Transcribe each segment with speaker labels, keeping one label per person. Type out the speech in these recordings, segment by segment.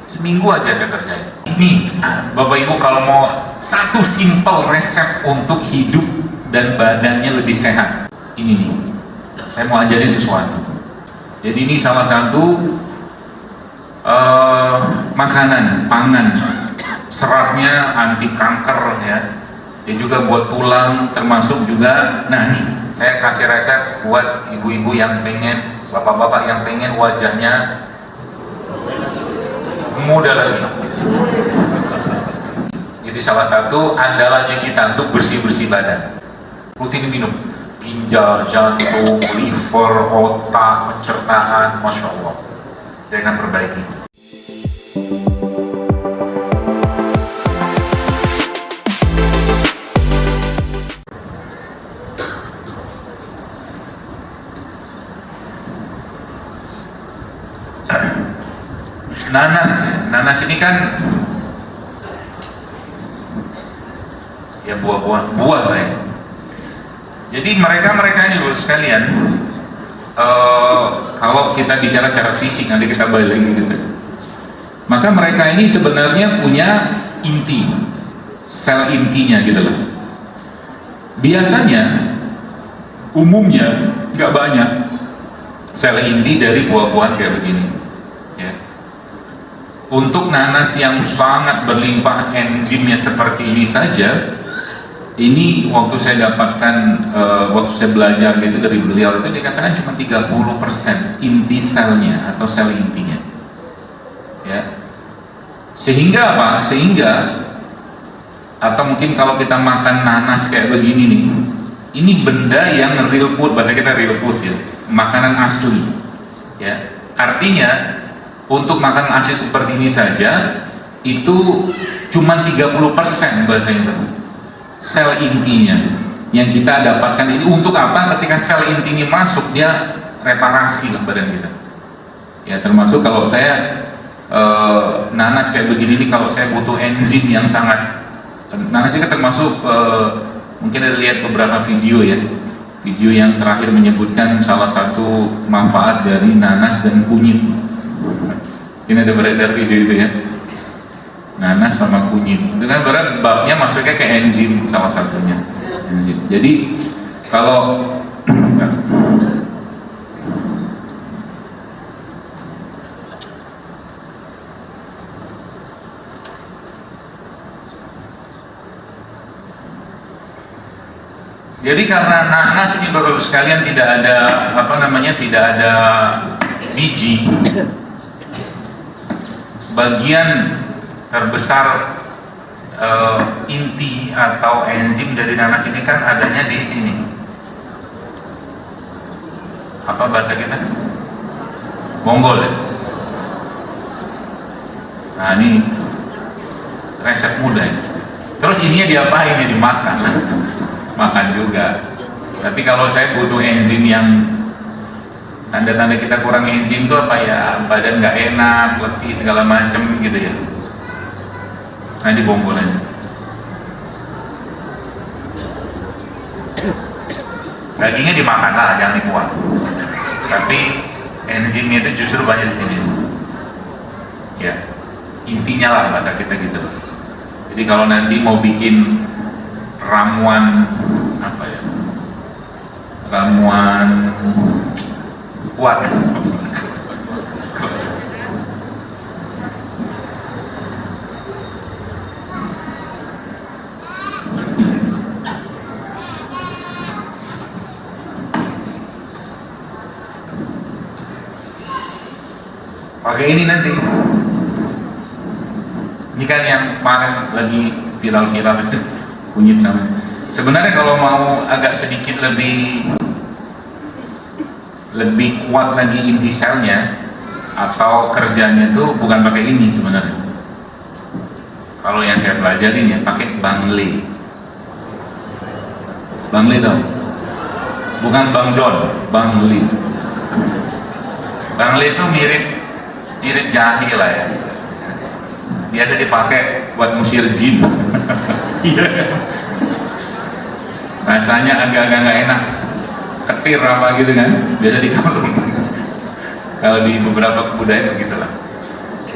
Speaker 1: Seminggu aja ada kerjanya. Ini Bapak Ibu kalau mau satu simple resep untuk hidup dan badannya lebih sehat, ini nih, saya mau ajarin sesuatu. Jadi ini salah satu makanan, pangan, seratnya anti kanker ya. Dia juga buat tulang, termasuk juga, nah nih, saya kasih resep buat ibu-ibu yang pengen, bapak-bapak yang pengen wajahnya muda lagi. Jadi salah satu andalannya kita untuk bersih-bersih badan. Rutin minum ginjal, jantung, liver, otak, pencernaan, masya Allah. Dia akan perbaiki. Nanas ini kan ya buah ya. Jadi mereka ini loh sekalian, kalau kita bicara secara fisik nanti kita balik lagi gitu. Maka mereka ini sebenarnya punya inti, sel intinya gitu loh. Biasanya, umumnya nggak banyak sel inti dari buah-buahan kayak begini. Ya. Untuk nanas yang sangat berlimpah enzimnya seperti ini saja, ini waktu saya dapatkan, waktu saya belajar gitu dari beliau itu dikatakan cuma 30% inti selnya atau sel intinya. Ya. Sehingga apa? Sehingga atau mungkin kalau kita makan nanas kayak begini nih, ini benda yang real food, bahasa kita real food ya, makanan asli. Ya. Artinya untuk makanan asli seperti ini saja itu cuma 30% bahasanya sel intinya yang kita dapatkan. Ini untuk apa? Ketika sel intinya masuk, dia reparasi lah badan kita ya, termasuk kalau saya nanas kayak begini nih, kalau saya butuh enzim yang sangat, nanas ini termasuk mungkin ada lihat beberapa video ya, video yang terakhir menyebutkan salah satu manfaat dari nanas dan kunyit. Ini ada beredar video itu ya, nanas sama kunyit. Itu kan berarti babnya masuknya ke enzim, salah satunya enzim. Jadi kalau jadi karena nanas ini baru sekalian tidak ada tidak ada biji. Bagian terbesar inti atau enzim dari nanas ini kan adanya di sini. Apa bahasa kita? Bonggol ya? Nah ini resep mudah ya. Terus ininya diapain ya? Dimakan. Makan juga. Tapi kalau saya butuh enzim yang tanda-tanda kita kurang enzim itu apa ya, badan nggak enak, letih segala macam gitu ya, nah dibonggol aja. Dagingnya dimakan lah, jangan dibuang, tapi enzimnya itu justru banyak di sini ya, intinya lah bahasa kita gitu. Jadi kalau nanti mau bikin ramuan apa ya, ramuan kuat, pakai ini nanti. Ini kan yang kemarin lagi viral-viral kunyit sama. Sebenarnya kalau mau agak sedikit lebih kuat lagi inti selnya atau kerjanya itu bukan pakai ini sebenarnya. Kalau yang saya pelajarin ya pakai bangle. Bangle dong, bukan Bang John, bangle. Bangle itu mirip jahe lah ya. Biasa dipakai buat musir jin. Rasanya agak-agak nggak enak, ketir apa gitu kan, biasa dikalung. Kalau di beberapa kebudayaan begitulah.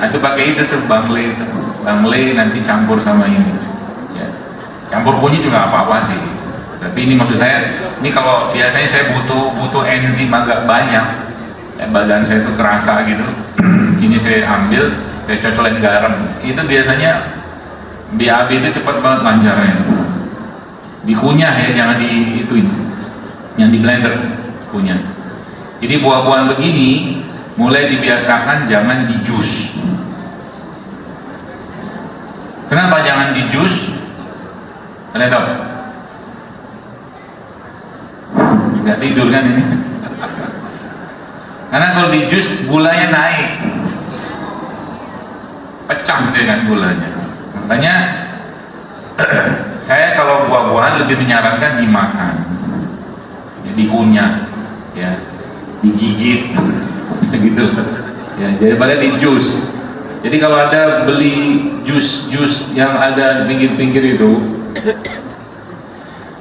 Speaker 1: Nah, itu pakai itu tuh bangle itu. Bangle nanti campur sama ini. Ya. Campur kunyit juga apa-apa sih. Tapi ini maksud saya, ini kalau biasanya saya butuh enzim agak banyak, ya, badan saya itu kerasa gitu. Ini saya ambil, saya cocolin garam. Itu biasanya BAB itu cepat banget lancarnya. Dikunyah ya, jangan diituin, yang di blender kunyah. Jadi buah-buahan begini mulai dibiasakan jangan di jus. Kenapa jangan di jus? Kalian tahu? Nggak tidur kan ini? Karena kalau di jus gulanya naik, pecah deh kan gulanya. Makanya saya kalau buah-buahan lebih menyarankan dimakan, ya, dikunyah, ya, digigit, gitu, ya, daripada di jus. Jadi kalau ada beli jus yang ada pinggir-pinggir itu,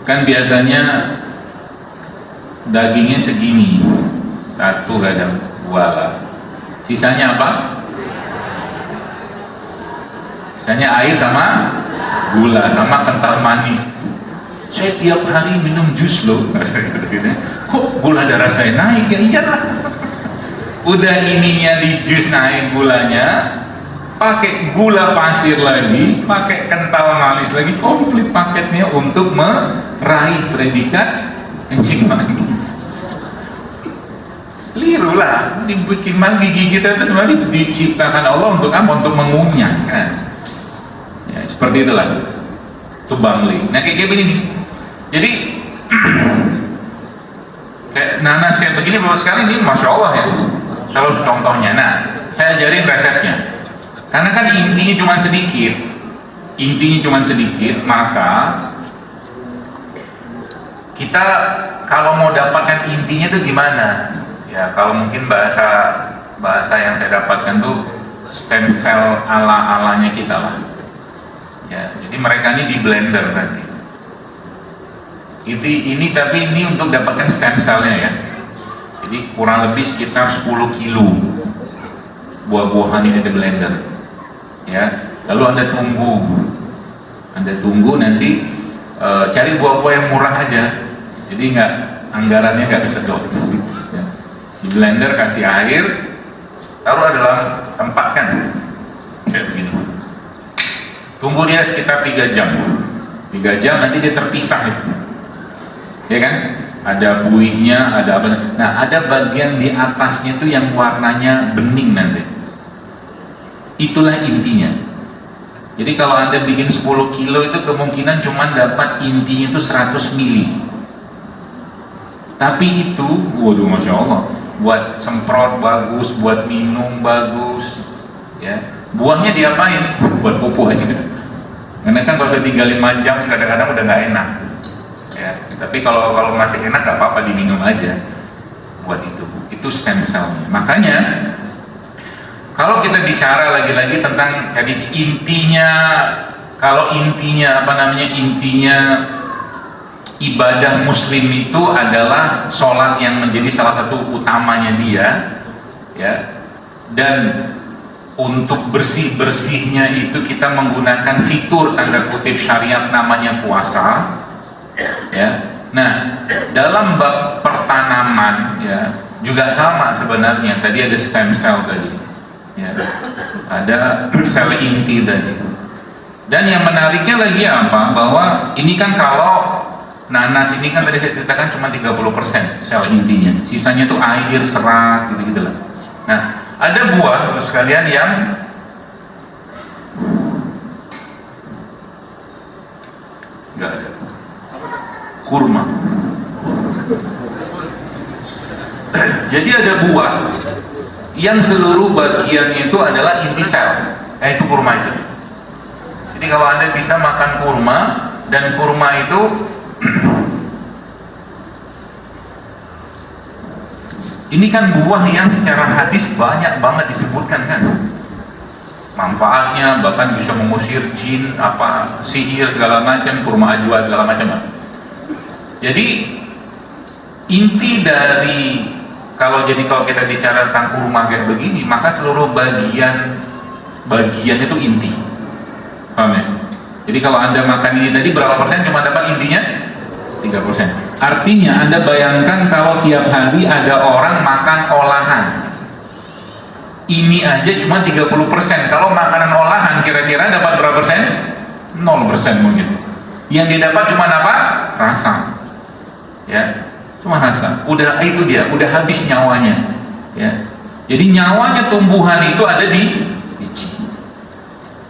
Speaker 1: kan biasanya dagingnya segini, satu kadang buah, sisanya apa? Sisanya air sama gula sama kental manis. Saya tiap hari minum jus loh. Kok gula darah saya naik? Ya iyalah. Udah ininya di jus naik gulanya, pakai gula pasir lagi, pakai kental manis lagi, komplit paketnya untuk meraih predikat kencing manis. Liru lah, dibikin gigi kita itu sebenarnya diciptakan Allah untuk apa? Untuk mengunyah kan. Ya, seperti itulah. Itu bangli. Nah kayak begini nih. Jadi kayak nanas kayak begini bapak sekali ini masya Allah ya. Kalau contohnya, nah saya ajarin resepnya. Karena kan intinya cuma sedikit, maka kita kalau mau dapatkan intinya itu gimana? Ya kalau mungkin bahasa yang saya dapatkan tuh stem cell ala-alanya kita lah. Ya, jadi mereka ini di blender nanti. Tapi ini untuk dapatkan stem cellnya ya. Jadi kurang lebih sekitar 10 kilo buah-buahan ini di blender. Ya, lalu Anda tunggu nanti cari buah-buah yang murah aja. Jadi anggarannya nggak kesedot. Ya. Di blender kasih air, taruh dalam tempat kan, kayak begini. Tunggu dia sekitar 3 jam. 3 jam nanti dia terpisah itu. Ya kan? Ada buihnya, ada apa. Nah, ada bagian di atasnya itu yang warnanya bening nanti. Itulah intinya. Jadi kalau Anda bikin 10 kilo itu kemungkinan cuma dapat intinya itu 100 mili. Tapi itu, waduh masya Allah, buat semprot bagus, buat minum bagus, ya. Buahnya diapain? Buat pupuk aja. Karena kan kalau sudah tinggal 5 jam kadang-kadang udah nggak enak. Ya, tapi kalau masih enak nggak apa-apa diminum aja. Buat itu stem cell. Makanya kalau kita bicara lagi-lagi tentang jadi intinya, kalau intinya intinya ibadah muslim itu adalah sholat yang menjadi salah satu utamanya dia, ya. Dan untuk bersih-bersihnya itu kita menggunakan fitur tanda kutip syariat namanya puasa, ya. Nah, dalam bab pertanaman ya juga sama sebenarnya. Tadi ada stem cell tadi, ya. Ada sel inti tadi. Dan yang menariknya lagi apa? Bahwa ini kan kalau nanas ini kan tadi saya ceritakan cuma 30% sel intinya, sisanya tuh air, serat, gitu-gitu lah. Nah, ada buah terus sekalian yang enggak ada. Kurma. Jadi ada buah yang seluruh bagiannya itu adalah inti sel. Itu kurma itu. Jadi kalau Anda bisa makan kurma, dan kurma itu ini kan buah yang secara hadis banyak banget disebutkan kan manfaatnya, bahkan bisa mengusir jin, sihir segala macam, kurma ajwa segala macam. Jadi inti dari kalau kita bicara tentang kurma kayak begini, maka seluruh bagian bagian itu inti. Paham ya? Jadi kalau Anda makan ini tadi berapa persen cuma dapat intinya? 3%. Artinya Anda bayangkan kalau tiap hari ada orang makan olahan, ini aja cuma 30%. Kalau makanan olahan kira-kira dapat berapa persen? 0% mungkin. Yang didapat cuma apa? Rasa. Ya, cuma rasa. Udah itu dia, udah habis nyawanya. Ya. Jadi nyawanya tumbuhan itu ada di biji.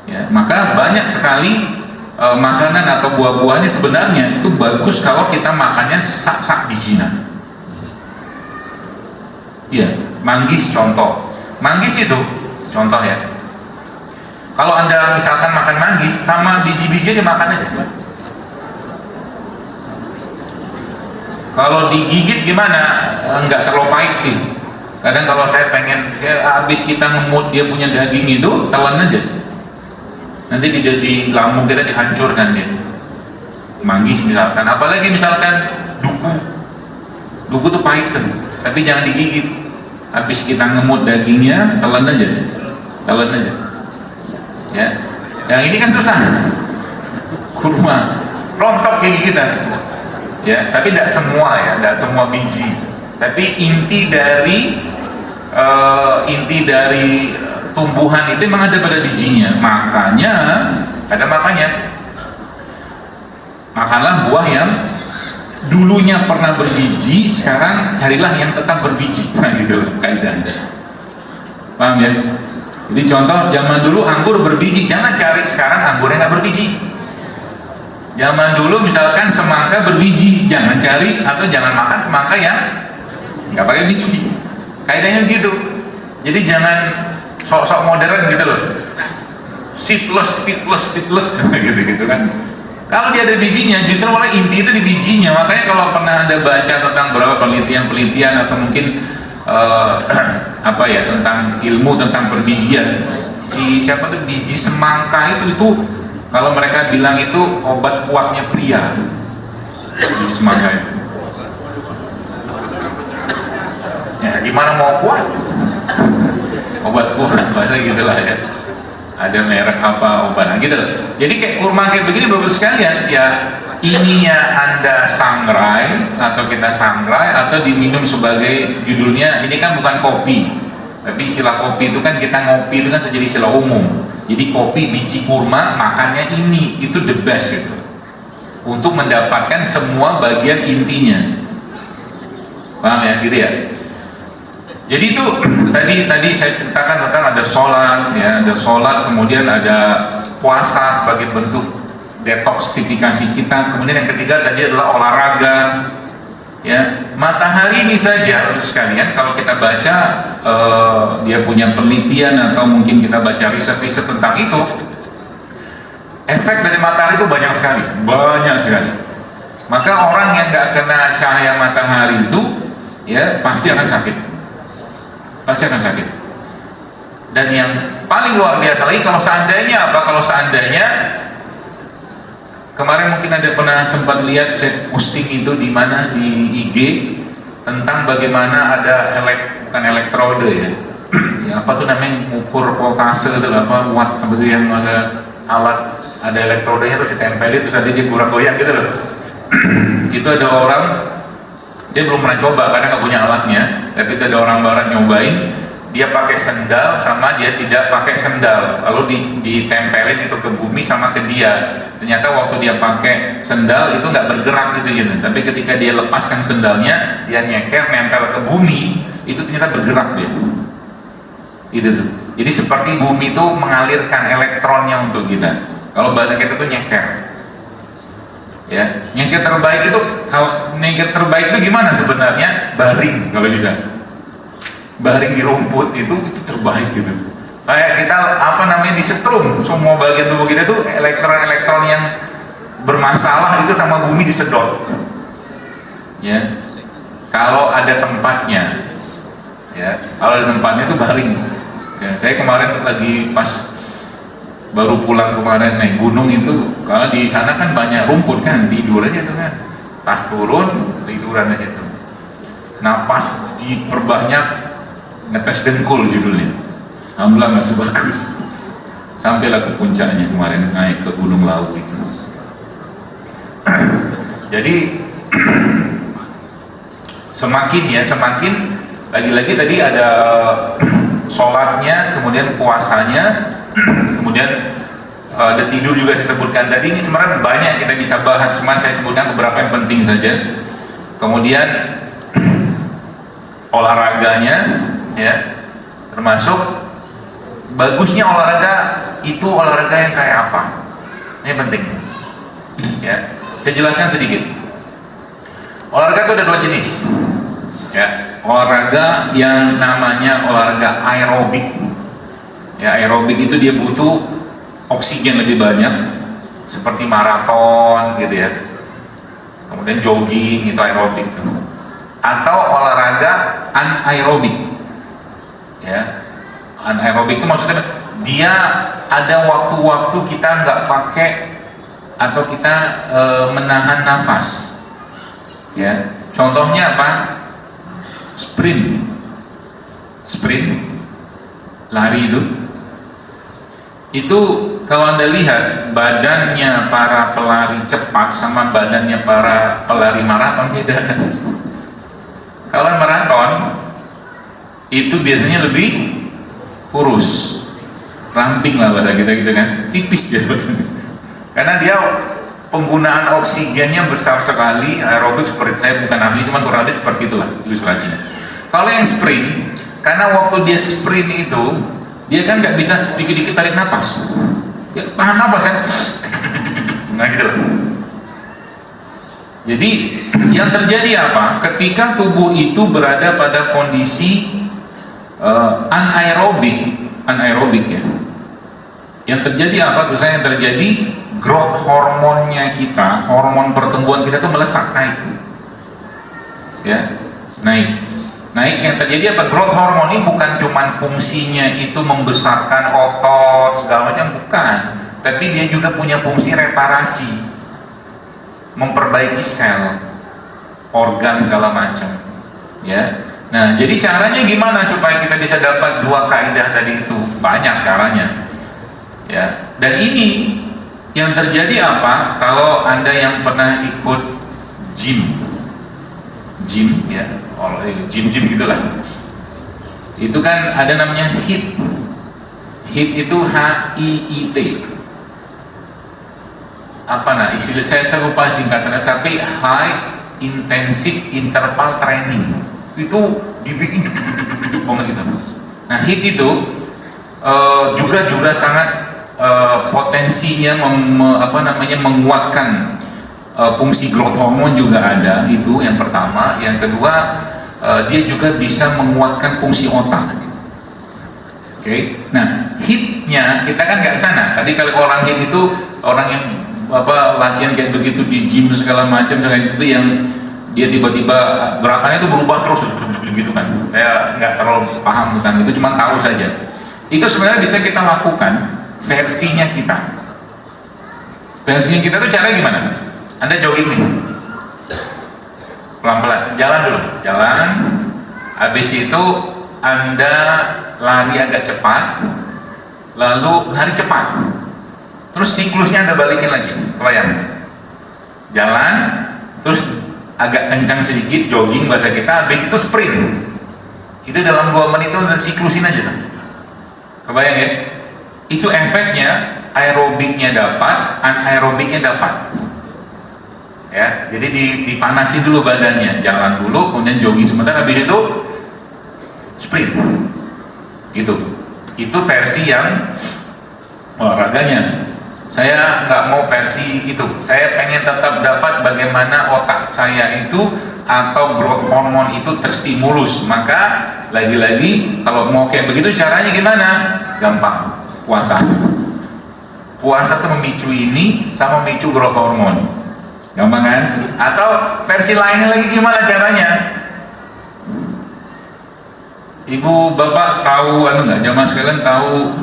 Speaker 1: Ya, maka banyak sekali makanan atau buah-buahnya sebenarnya itu bagus kalau kita makannya sak-sak bijinan. Iya, manggis contoh. Manggis itu contoh ya. Kalau Anda misalkan makan manggis sama biji-bijinya dimakan aja. Kalau digigit gimana? Enggak terlalu pahit sih. Kadang kalau saya pengen, ya habis kita ngemut dia punya daging itu, telan aja. Nanti di lambung kita dihancurkan dia. Manggis misalkan, apalagi misalkan duku. Duku tuh pahit kan, tapi jangan digigit. Habis kita ngemut dagingnya, telan aja. Telan aja. Ya. Yang ini kan susah. Kurma, rontok gigi kita. Ya, tapi tidak semua ya, tidak semua biji. Tapi inti dari tumbuhan itu memang ada pada bijinya. Makanya makanlah buah yang dulunya pernah berbiji, sekarang carilah yang tetap berbiji. Nah gitu kaidahnya. Paham ya? Jadi contoh zaman dulu anggur berbiji, jangan cari sekarang anggurnya nggak berbiji. Zaman dulu misalkan semangka berbiji, jangan cari atau jangan makan semangka yang nggak pakai biji. Kaidahnya gitu. Jadi jangan sok-sok modern gitu loh, seedless gitu kan. Kalau dia ada bijinya, justru malah inti itu di bijinya. Makanya kalau pernah Anda baca tentang beberapa penelitian atau mungkin tentang ilmu tentang perbijian, siapa tuh biji semangka itu kalau mereka bilang itu obat kuatnya pria. Biji semangka itu. Ya gimana mau kuat? Obat kuat bahasa gitulah ya. Ada merek apa obat gitu. Jadi kayak kurma kayak begini bagus sekalian ya. Ininya Anda sangrai atau kita sangrai atau diminum sebagai judulnya, ini kan bukan kopi. Tapi istilah kopi itu kan kita ngopi itu kan jadi istilah umum. Jadi kopi biji kurma makannya ini itu the best itu. Untuk mendapatkan semua bagian intinya. Paham ya gitu ya? Jadi itu tadi saya ceritakan tentang ada sholat, kemudian ada puasa sebagai bentuk detoksifikasi kita. Kemudian yang ketiga tadi adalah olahraga. Ya, matahari ini saja, sekalian kalau kita baca dia punya penelitian atau mungkin kita baca riset-riset tentang itu, efek dari matahari itu banyak sekali. Maka orang yang nggak kena cahaya matahari itu, ya pasti akan sakit. Dan yang paling luar biasa lagi kalau seandainya kemarin mungkin ada pernah sempat lihat saya posting itu di mana di IG tentang bagaimana ada bukan elektrode ya. Ya apa tuh namanya ukur voltase itu watt seperti yang ada alat ada elektrodenya terus ditempelin terus nanti dia goyang gitu loh. Itu ada orang, saya belum pernah coba karena nggak punya alatnya, tapi itu ada orang barat nyobain, dia pakai sendal sama dia tidak pakai sendal, lalu ditempelin itu ke bumi sama ke dia. Ternyata waktu dia pakai sendal itu nggak bergerak gitu, tapi ketika dia lepaskan sendalnya, dia nyeker nempel ke bumi, itu ternyata bergerak dia. Itu tuh. Jadi seperti bumi itu mengalirkan elektronnya untuk kita. Kalau bahasa kita tuh nyeker. Ya, nyeker terbaik itu gimana sebenarnya? Baring kalau bisa. Baring di rumput itu terbaik gitu. Kayak kita disetrum semua bagian tubuh kita tuh elektron yang bermasalah itu sama bumi disedot. Ya. Kalau ada tempatnya. Ya, kalau ada tempatnya itu baring. Ya, saya kemarin lagi pas baru pulang kemarin naik gunung itu, kalau di sana kan banyak rumput kan, tidur aja tuh kan. Pas turun tiduran di situ. Nah pas diperbanyak ngetes dengkul judulnya. Alhamdulillah masih bagus. sampailah ke puncaknya kemarin, naik ke Gunung Lawu itu. Jadi semakin lagi-lagi tadi ada sholatnya, kemudian puasanya, kemudian ada tidur juga disebutkan tadi. Ini sebenarnya banyak kita bisa bahas, cuman saya sebutkan beberapa yang penting saja. Kemudian olahraganya, ya, termasuk bagusnya olahraga itu olahraga yang kayak apa? Ini penting, ya. Saya jelaskan sedikit. Olahraga itu ada dua jenis, ya. Olahraga yang namanya olahraga aerobik, ya. Aerobik itu dia butuh oksigen lebih banyak, seperti maraton gitu ya, kemudian jogging itu aerobik. Atau olahraga anaerobik, ya. Anaerobik itu maksudnya dia ada waktu-waktu kita nggak pakai atau kita menahan nafas, ya. Contohnya apa? Sprint, lari itu kalau Anda lihat badannya para pelari cepat sama badannya para pelari maraton beda. Kalau maraton itu biasanya lebih kurus, ramping lah bahasa kita gitu kan, tipis dia karena dia penggunaan oksigennya besar sekali. Aerobik seperti, saya bukan ahli, cuma kurang lebih seperti itulah ilustrasinya. Kalau yang sprint, karena waktu dia sprint itu dia kan nggak bisa dikit-dikit tarik nafas, ya tahan nafas kan, nah gitu loh. Jadi yang terjadi apa? Ketika tubuh itu berada pada kondisi anaerobik ya, yang terjadi apa? Terus yang terjadi growth hormonnya kita, hormon pertumbuhan kita itu melesat, naik, ya, naik. Yang terjadi apa? Growth hormon ini bukan cuma fungsinya itu membesarkan otot segala macam, bukan, tapi dia juga punya fungsi reparasi, memperbaiki sel, organ segala macam, ya. Nah, jadi caranya gimana supaya kita bisa dapat dua kaidah tadi itu? Banyak caranya, ya. Dan ini yang terjadi apa? Kalau Anda yang pernah ikut gym ya, gym gitulah, itu kan ada namanya HIIT. HIIT itu HIIT. Apa nah istilah saya lupa singkatannya, tapi High Intensive Interval Training. Itu dibikin banget gitu. Nah, HIIT itu juga sangat potensinya menguatkan fungsi growth hormone juga ada, itu yang pertama. Yang kedua, dia juga bisa menguatkan fungsi otak. Oke. Nah, HIIT-nya kita kan nggak sana. Tadi kalau orang HIIT itu orang yang latihan kayak begitu di gym segala macam kayak gitu, yang dia tiba-tiba gerakannya itu berubah terus gitu kan. Saya nggak terlalu paham tentang itu, cuma tahu saja. Itu sebenarnya bisa kita lakukan versinya kita. Versinya kita tuh caranya gimana? Anda jogging nih, pelan-pelan, jalan dulu, jalan. Habis itu Anda lari agak cepat, lalu lari cepat. Terus siklusnya Anda balikin lagi, kebayang? Jalan, terus agak kencang sedikit, jogging bahasa kita, habis itu sprint. Itu dalam 2 menit itu Anda siklusin aja tuh. Kebayang ya? Itu efeknya, aerobiknya dapat, anaerobiknya dapat. Ya, jadi dipanasin dulu badannya, jalan dulu, kemudian jogging sebentar, habis itu sprint. Gitu. Itu versi yang olahraganya. Saya nggak mau versi itu. Saya pengen tetap dapat bagaimana otak saya itu atau growth hormone itu terstimulus. Maka lagi-lagi kalau mau kayak begitu caranya gimana? Gampang, puasa. Puasa tuh memicu ini sama memicu growth hormone. Gampang kan? Atau versi lainnya lagi gimana caranya? Ibu bapak tahu nggak? Jamaah sekalian tahu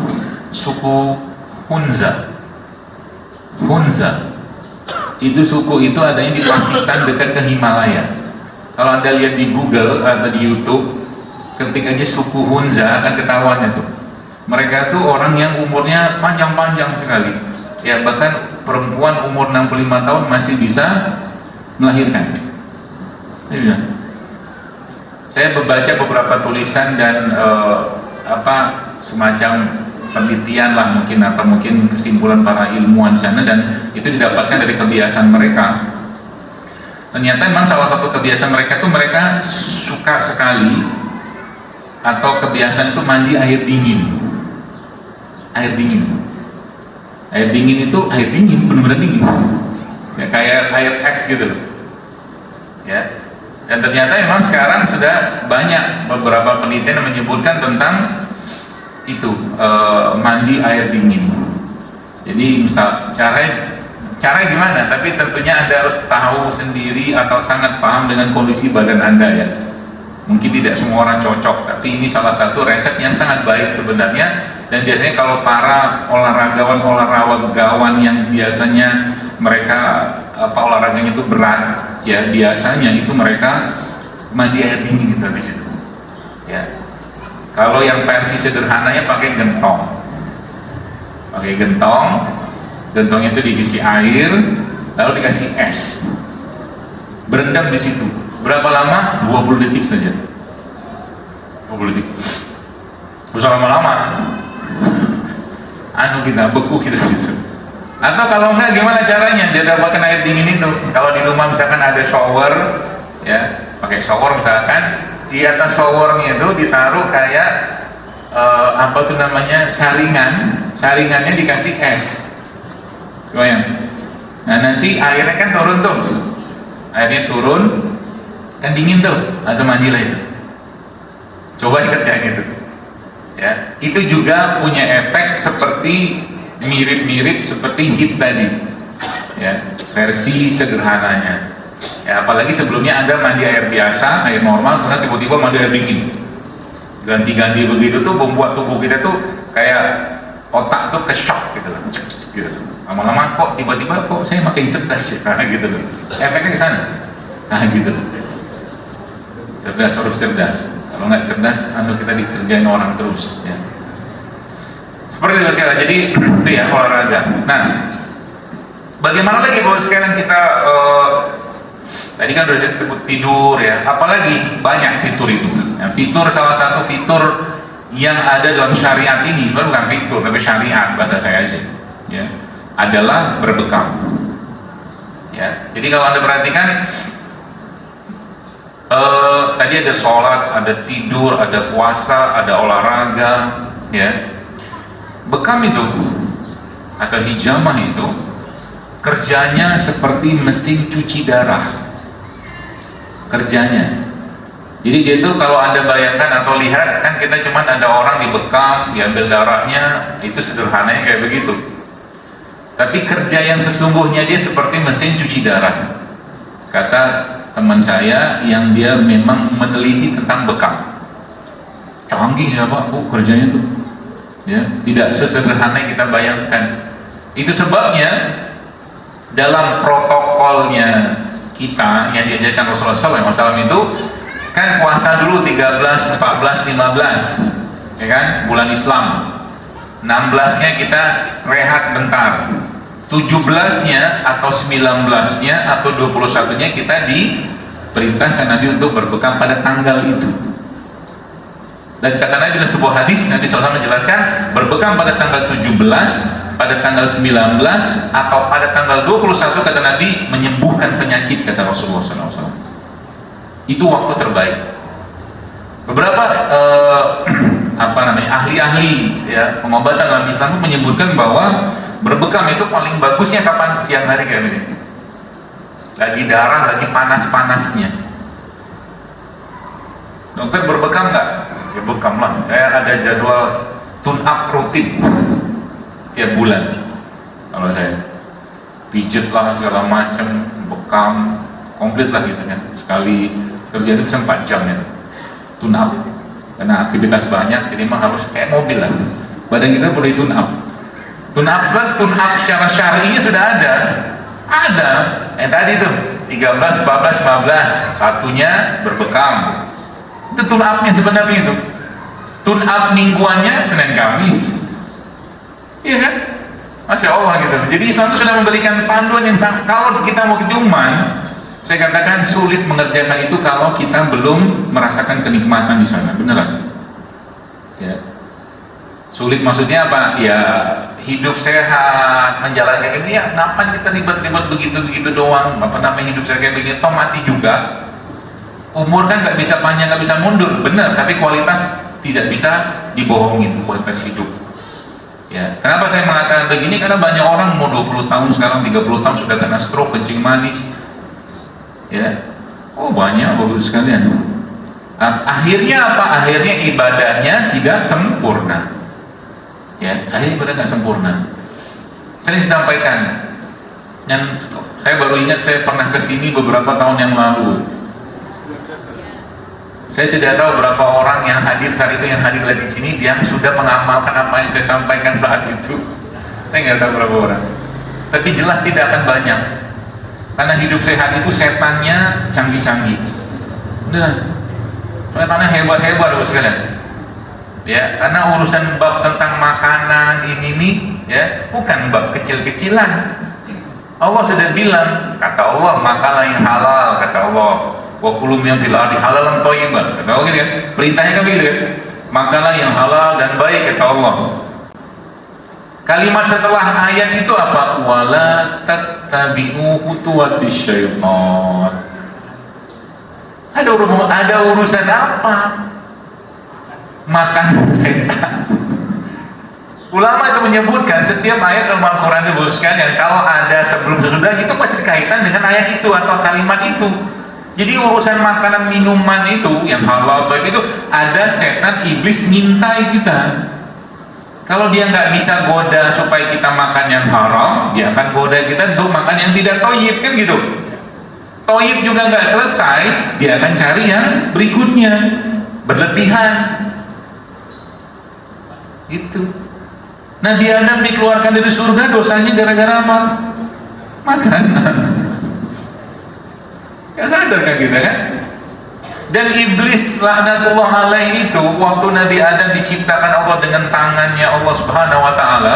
Speaker 1: suku Hunza? Hunza itu suku itu adanya di Pakistan dekat ke Himalaya. Kalau Anda lihat di Google atau di YouTube, ketik aja suku Hunza akan ketahuan itu. Mereka tuh orang yang umurnya panjang-panjang sekali. Ya, bahkan perempuan umur 65 tahun masih bisa melahirkan. Saya membaca beberapa tulisan dan semacam penelitian lah mungkin, atau mungkin kesimpulan para ilmuwan sana, dan itu didapatkan dari kebiasaan mereka. Ternyata memang salah satu kebiasaan mereka itu mereka suka sekali, atau kebiasaan itu mandi air dingin. Air dingin itu air dingin, benar-benar dingin, ya, kayak air es gitu, ya. Dan ternyata memang sekarang sudah banyak beberapa penelitian yang menyebutkan tentang itu, mandi air dingin. Jadi misal cara gimana? Tapi tentunya Anda harus tahu sendiri atau sangat paham dengan kondisi badan Anda, ya. Mungkin tidak semua orang cocok, tapi ini salah satu resep yang sangat baik sebenarnya. Dan biasanya kalau para olahragawan yang biasanya mereka olahraganya itu berat, ya, biasanya itu mereka mandi air dingin gitu habis itu, ya. Kalau yang versi sederhananya pakai gentong itu diisi air, lalu dikasih es, berendam di situ. Berapa lama? 20 detik saja. 20 detik. Usah lama-lama. Kita beku kita gitu. Atau kalau enggak gimana caranya dia dapatkan air dingin itu? Kalau di rumah misalkan ada shower, ya, pakai shower misalkan, di atas showernya itu ditaruh kayak saringannya dikasih es. Goyang. Nah, nanti airnya kan turun tuh. Airnya turun, kan dingin tuh, atau mandi lah itu. Coba dikerjain itu. Ya, itu juga punya efek seperti mirip-mirip seperti HIIT tadi, ya, versi sederhananya. Ya, apalagi sebelumnya Anda mandi air biasa, air normal, kemudian tiba-tiba mandi air dingin, ganti-ganti begitu tuh membuat tubuh kita tuh kayak otak tuh ke shock gitu loh, gitu. Lama-lama kok tiba-tiba kok saya makin cerdas ya, gitu loh. Efeknya ke sana, gitu. Cerdas, harus cerdas. Kalau nggak cerdas, kita dikerjain orang terus, ya. Seperti itu sekalian. Jadi itu ya olahraga. Nah, bagaimana lagi bahwa sekarang kita tadi kan sudah disebut tidur, ya. Apalagi banyak fitur itu. Nah, fitur, salah satu fitur yang ada dalam syariat ini, bukan fitur tapi syariat bahasa saya aja, ya, adalah berbekam. Ya. Jadi kalau Anda perhatikan, tadi ada sholat, ada tidur, ada puasa, ada olahraga, ya. Bekam itu atau hijamah itu kerjanya seperti mesin cuci darah. Kerjanya. Jadi dia itu kalau Anda bayangkan atau lihat, kan kita cuma ada orang dibekam, diambil darahnya, itu sederhananya kayak begitu. Tapi kerja yang sesungguhnya dia seperti mesin cuci darah. Kata teman saya yang dia memang meneliti tentang bekam, canggih ya Pak, kerjanya tuh, ya, tidak sesederhana yang kita bayangkan. Itu sebabnya dalam protokolnya kita yang diajarkan Rasulullah SAW itu kan puasa dulu 13, 14, 15, ya kan, bulan Islam. 16-nya kita rehat bentar, 17-nya atau 19-nya atau 21-nya kita diperintahkan Nabi untuk berbekam pada tanggal itu. Dan kata Nabi dalam sebuah hadis, Nabi SAW menjelaskan berbekam pada tanggal 17, pada tanggal 19, atau pada tanggal 21, kata Nabi, menyembuhkan penyakit, kata Rasulullah SAW. Itu waktu terbaik. Beberapa ahli-ahli, ya, pengobatan dalam Islam itu menyebutkan bahwa berbekam itu paling bagusnya kapan? Siang hari kayak begini. Lagi darah, lagi panas-panasnya. Dokter berbekam nggak? Ya bekam lah. Saya ada jadwal tune up rutin tiap bulan. Kalau saya pijet lah segala macam, bekam, komplit lah gitu kan. Sekali kerja itu bisa 4 jam ya. Tune up. Karena aktivitas banyak, jadi memang harus kayak mobil lah. Badan kita perlu tune up. Tune up secara syar'inya sudah ada. Ada. Yang tadi tuh 13, 14, 15, satunya berbekam. Itu tune up yang sebenarnya itu. Tune up mingguannya Senin Kamis. Iya kan? Masya Allah gitu. Jadi Islam itu sudah memberikan panduan yang sangat. Kalau kita mau cuman, saya katakan sulit mengerjakan itu kalau kita belum merasakan kenikmatan di sana. Beneran? Ya. Sulit maksudnya apa? Ya hidup sehat, menjalankan kayak gini. Ya ngapain kita ribet-ribet begitu-begitu doang? Apa namanya hidup sehat kayak begini? Toh mati juga. Umur kan nggak bisa panjang, nggak bisa mundur. Bener, tapi kualitas tidak bisa dibohongin, kualitas hidup. Ya, kenapa saya mengatakan begini? Karena banyak orang mau 20 tahun sekarang 30 tahun sudah kena stroke, kencing manis. Ya. Oh, banyak bagus sekalian. Akhirnya apa? Akhirnya ibadahnya tidak sempurna. Ya, akhirnya ibadah tidak sempurna. Saya disampaikan. Dan saya baru ingat saya pernah ke sini beberapa tahun yang lalu. Saya tidak tahu berapa orang yang hadir saat itu, yang hadir lagi di sini, yang sudah mengamalkan apa yang saya sampaikan saat itu. Saya nggak tahu berapa orang. Tapi jelas tidak akan banyak. Karena hidup sehat itu setannya canggih-canggih. Benar. Setannya hebat-hebat loh sekalian. Ya, karena urusan bab tentang makanan ini ya, bukan bab kecil-kecilan. Allah sudah bilang, kata Allah, makanlah yang halal, kata Allah. Wa kulum yang fil ardi halalan thayyiban. Kata Allah gitu kan? Perintahnya kan begitu kan? Makanlah yang halal dan baik, kata Allah. Kalimat setelah ayat itu apa? Wala tattabi'u khutuwatis syaitan. Ada urusan apa? Makan setan. Ulama itu menyebutkan setiap ayat dalam Al-Quran itu sekalian, kalau ada sebelum sesudah itu pasti kaitan dengan ayat itu atau kalimat itu. Jadi urusan makanan minuman itu yang halal baik itu ada setan iblis ngintai kita. Kalau dia nggak bisa goda supaya kita makan yang haram, dia akan goda kita untuk makan yang tidak thayyib, kan gitu. Thayyib juga nggak selesai, dia akan cari yang berikutnya, berlebihan. Itu. Nabi Adam dikeluarkan dari surga dosanya gara-gara apa? Makanan. Gak sadar kan kita kan? Dan iblis laknatullah alaih itu waktu Nabi Adam diciptakan Allah dengan tangannya Allah Subhanahu wa taala,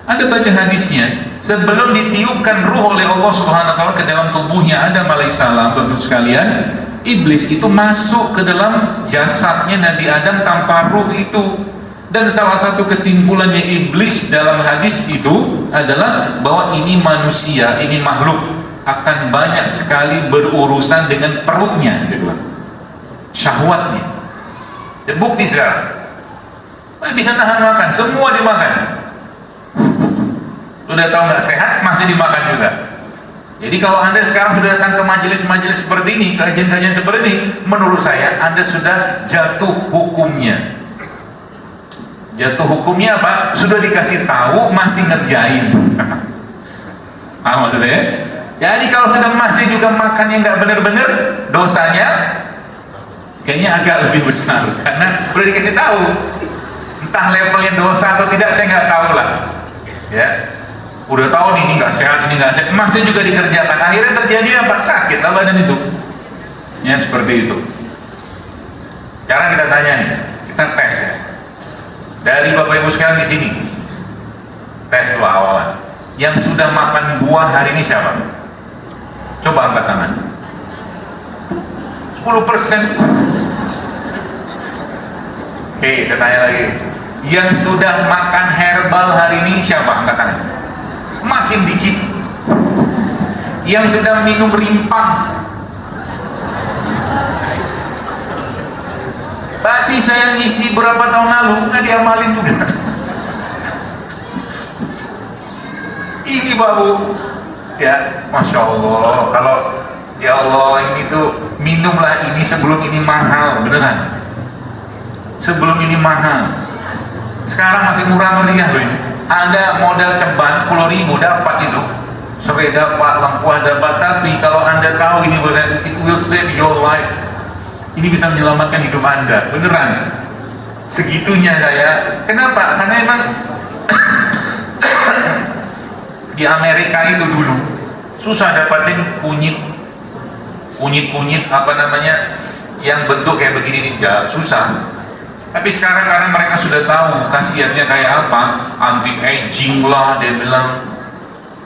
Speaker 1: ada baca hadisnya, sebelum ditiupkan ruh oleh Allah Subhanahu wa taala ke dalam tubuhnya Adam alaihissalam, Bapak sekalian, iblis itu masuk ke dalam jasadnya Nabi Adam tanpa ruh itu. Dan salah satu kesimpulannya iblis dalam hadis itu adalah bahwa ini manusia, ini makhluk akan banyak sekali berurusan dengan perutnya, gitu, syahwatnya. Terbukti sekarang, bisa nahan makan, semua dimakan. Sudah tahu nggak sehat, masih dimakan juga. Jadi kalau Anda sekarang sudah datang ke majelis-majelis seperti ini, kajian-kajian seperti ini, menurut saya Anda sudah jatuh hukumnya. Jatuh hukumnya apa? Sudah dikasih tahu, masih ngerjain. Maksudnya ya? Jadi kalau sudah masih juga makan yang nggak benar-benar, dosanya kayaknya agak lebih besar karena udah dikasih tahu. Entah levelnya dosa atau tidak, saya nggak tahu lah. Ya, udah tahu nih, ini nggak sehat, ini nggak sehat, masih juga dikerjakan. Akhirnya terjadi apa? Sakit lah badan itu. Ya seperti itu. Sekarang kita tanya nih, kita tes ya. Dari Bapak Ibu sekalian di sini, tes dulu awalan. Yang sudah makan buah hari ini siapa? Coba angkat tangan. 10%. Oke, kita tanya lagi. Yang sudah makan herbal hari ini siapa? Angkat tangan. Makin dikit. Yang sudah minum rimpang. Tadi saya ngisi berapa tahun lalu, nggak diamalin juga. Ini Bapak, ya, Masya Allah. Kalau ya Allah, ini tuh minumlah ini sebelum ini mahal, beneran. Sebelum ini mahal. Sekarang masih murah meriah loh ini. Ada modal ceban 10.000 dapat itu, sepeda dapat, lampu dapat. Tapi kalau Anda tahu ini it will save your life. Ini bisa menyelamatkan hidup Anda, beneran. Segitunya saya. Kenapa? Karena emang di Amerika itu dulu susah dapatin kunyit apa namanya yang bentuk kayak begini nih, susah. Tapi sekarang karena mereka sudah tahu khasiatnya kayak apa, anti aging lah, dia bilang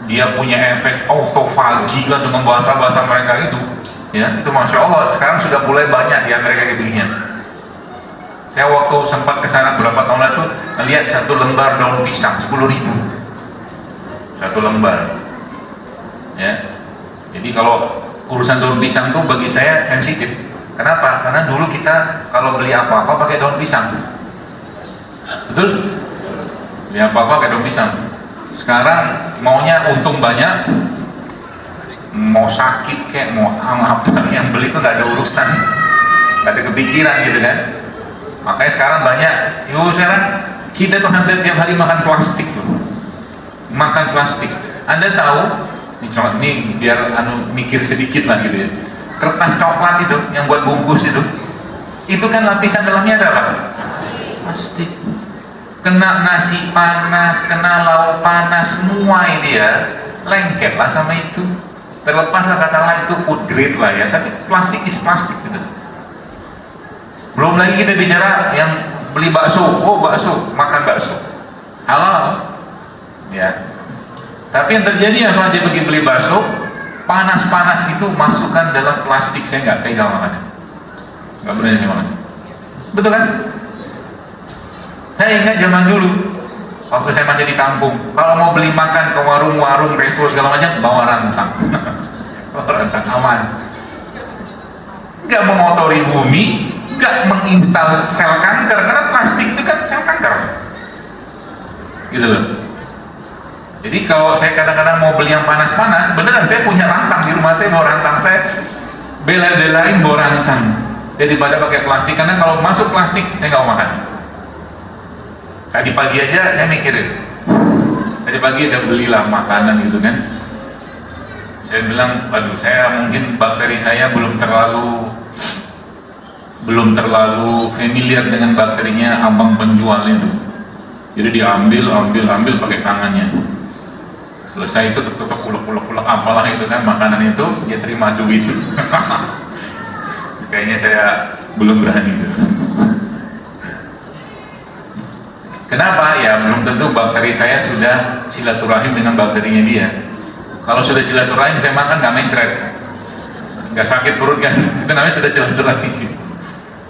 Speaker 1: dia punya efek autofagi lah dengan bahasa-bahasa mereka itu, ya itu masya Allah. Sekarang sudah mulai banyak di Amerika yang belinya. Saya waktu sempat ke sana beberapa tahun lalu lihat satu lembar daun pisang 10.000 satu lembar, ya. Jadi kalau urusan daun pisang tuh bagi saya sensitif. Kenapa? Karena dulu kita kalau beli apa-apa pakai daun pisang, betul? Beli apa-apa pakai daun pisang. Sekarang maunya untung banyak, mau sakit kayak mau apa, yang beli tuh nggak ada urusan, nggak ada kepikiran gitu kan. Makanya sekarang banyak, sekarang kita tuh hampir tiap hari makan plastik tuh, makan plastik. Anda tahu? Ini biar mikir sedikit lah gitu ya. Kertas coklat itu yang buat bungkus itu kan lapisan dalamnya ada apa? Plastik. Kena nasi panas, kena lauk panas, semua ini ya lengket lah sama itu. Terlepas lah katalah itu food grade lah ya, tapi plastik is plastik gitu. Belum lagi kita bicara yang beli bakso, bakso, makan bakso halal ya. Tapi yang terjadi apa, dia pergi beli bakso panas-panas itu masukkan dalam plastik, saya nggak pegang makannya, nggak berani makan. Betul kan? Saya ingat zaman dulu waktu saya masih di kampung, kalau mau beli makan ke warung-warung, resto segala macam, bawa rantang. Bawa rantang aman, nggak mengotori bumi, nggak menginstal sel kanker, karena plastik itu kan sel kanker gitu loh. Jadi kalau saya kadang-kadang mau beli yang panas-panas, beneran saya punya rantang di rumah, saya bawa rantang, saya bela-belain bawa rantang daripada pakai plastik, karena kalau masuk plastik saya nggak mau makan. Tadi pagi aja saya mikirin, tadi pagi udah belilah makanan gitu kan, saya bilang, aduh saya mungkin bakteri saya belum terlalu familiar dengan bakterinya abang penjual itu, jadi diambil pakai tangannya. Selesai itu tutup ulek apalah itu kan makanan itu, dia terima duit. Kayaknya saya belum berani gitu. Kenapa? Ya belum tentu bakteri saya sudah silaturahim dengan bakterinya dia. Kalau sudah silaturahim saya makan nggak mencret, nggak sakit perut kan, itu namanya sudah silaturahim.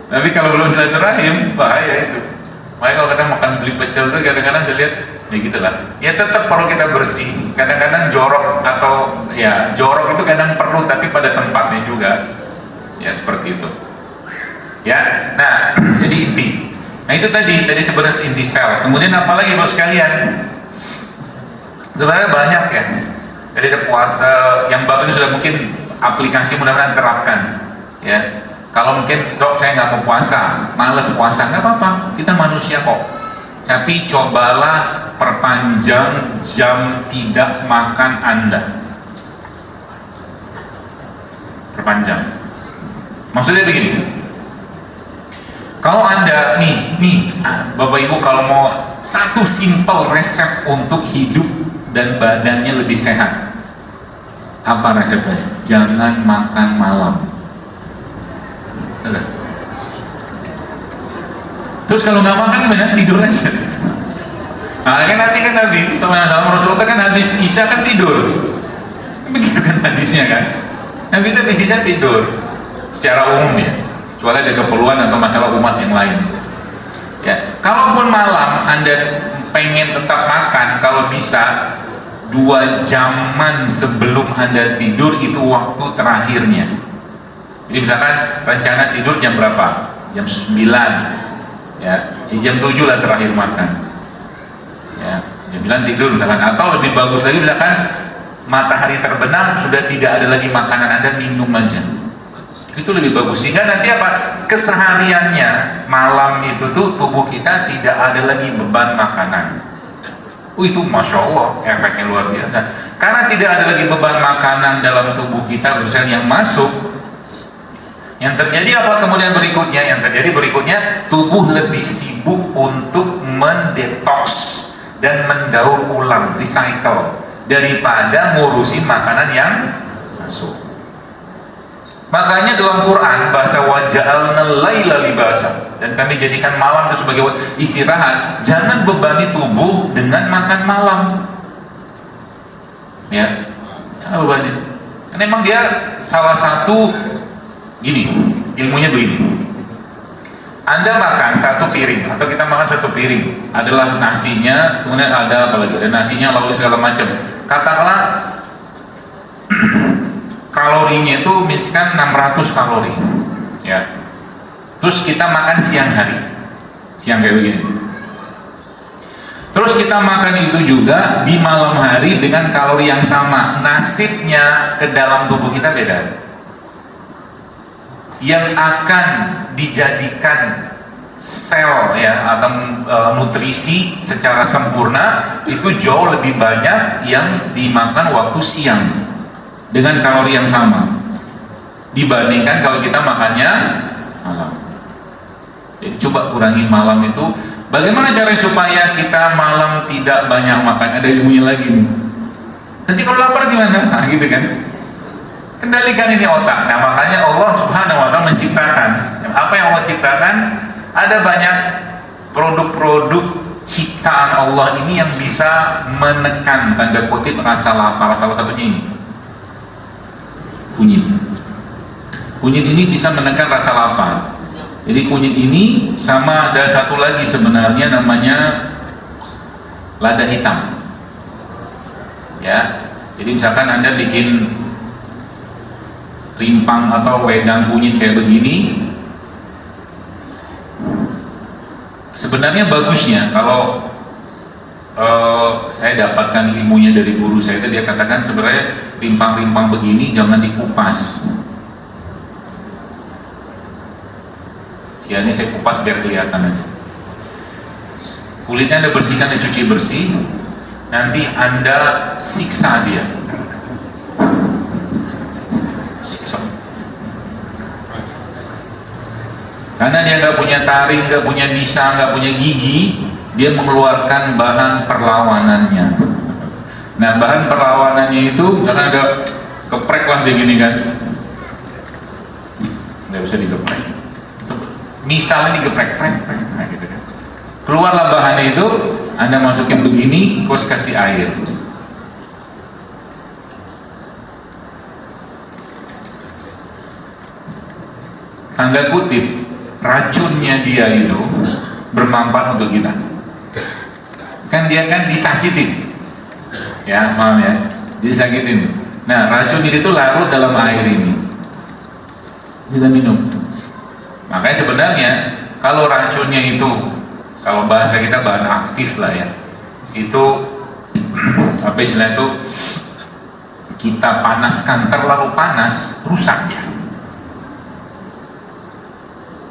Speaker 1: Tapi kalau belum silaturahim bahaya itu. Makanya kalau kadang makan beli pecel tuh kadang-kadang saya lihat ya gitulah. Ya tetap perlu kita bersih. Kadang-kadang jorok atau ya jorok itu kadang perlu, tapi pada tempatnya juga. Ya seperti itu. Ya, nah jadi inti. Nah itu tadi sebenarnya inti sel. Kemudian apalagi bos sekalian? Sebenarnya banyak ya. Jadi ada puasa yang bab itu sudah mungkin aplikasi mudah-mudahan terapkan. Ya. Kalau mungkin dok saya nggak mau puasa, males puasa, nggak apa-apa, kita manusia kok. Tapi cobalah perpanjang jam tidak makan Anda. Perpanjang. Maksudnya begini, kalau Anda nih Bapak Ibu, kalau mau satu simple resep untuk hidup dan badannya lebih sehat, apa resepnya? Jangan makan malam. Terus kalau nggak makan gimana? Tidur aja. Nah kan nanti sama Rasulullah kan habis isya kan tidur. Begitu kan hadisnya kan. Nah kita habis isya tidur secara umum ya. Kecuali ada keperluan atau masalah umat yang lain. Ya, kalaupun malam Anda pengen tetap makan, kalau bisa 2 jaman sebelum Anda tidur itu waktu terakhirnya. Jadi misalkan rencana tidur jam berapa? Jam 9 ya, jam 7 lah terakhir makan ya, jam 9 tidur misalkan. Atau lebih bagus lagi misalkan matahari terbenam sudah tidak ada lagi makanan Anda, minum aja, itu lebih bagus. Sehingga nanti apa? Kesehariannya malam itu tuh tubuh kita tidak ada lagi beban makanan. Itu Masya Allah efeknya luar biasa. Karena tidak ada lagi beban makanan dalam tubuh kita, misalnya yang masuk. Yang terjadi apa kemudian berikutnya? Yang terjadi berikutnya, tubuh lebih sibuk untuk mendetoks dan mendaur ulang, recycle, daripada ngurusin makanan yang masuk. Makanya dalam Quran bahasa waja'alna laila libasa, dan kami jadikan malam itu sebagai istirahat, jangan bebani tubuh dengan makan malam. Ya, bebani. Karena memang dia salah satu gini, ilmunya begini. Anda makan satu piring atau kita makan satu piring adalah nasinya, kemudian ada apa lagi? Ada nasinya, lalu segala macam. Katakanlah kalorinya itu misalkan 600 kalori, ya. Terus kita makan siang hari, siang kayak begini. Terus kita makan itu juga di malam hari dengan kalori yang sama. Nasibnya ke dalam tubuh kita beda. Yang akan dijadikan sel ya atau nutrisi secara sempurna itu jauh lebih banyak yang dimakan waktu siang dengan kalori yang sama dibandingkan kalau kita makannya malam. Jadi coba kurangi malam itu. Bagaimana cara supaya kita malam tidak banyak makan? Ada ilmunya lagi nih. Nanti kalau lapar gimana? Nah gitu kan. Kendalikan ini otak. Nah makanya Allah Subhanahu wa Ta'ala menciptakan. Apa yang Allah ciptakan? Ada banyak produk-produk ciptaan Allah ini yang bisa menekan tanda kutip rasa lapar. Salah satunya ini. Kunyit. Kunyit ini bisa menekan rasa lapar. Jadi kunyit ini sama ada satu lagi sebenarnya namanya lada hitam. Ya. Jadi misalkan Anda bikin rimpang atau wedang kunyit kayak begini, sebenarnya bagusnya kalau saya dapatkan ilmunya dari guru saya itu, dia katakan sebenarnya rimpang-rimpang begini jangan dikupas. Ya ini saya kupas biar kelihatan aja. Kulitnya Anda bersihkan dan cuci bersih, nanti Anda siksa dia. Siksa. Karena dia nggak punya taring, nggak punya bisa, nggak punya gigi, dia mengeluarkan bahan perlawanannya. Nah bahan perlawanannya itu karena ada geprek lah begini kan, nggak bisa digeprek. Misalnya digeprek-prek, nah gitu kan. Keluarlah bahannya itu, Anda masukin begini, terus kasih air. Tanda kutip, racunnya dia itu bermanfaat untuk kita. Kan dia kan disakitin, ya maaf ya, disakitin. Nah racun itu larut dalam air ini, kita minum. Makanya sebenarnya kalau racunnya itu, kalau bahasa kita bahan aktif lah ya, itu apa istilah itu, kita panaskan terlalu panas, rusak dia.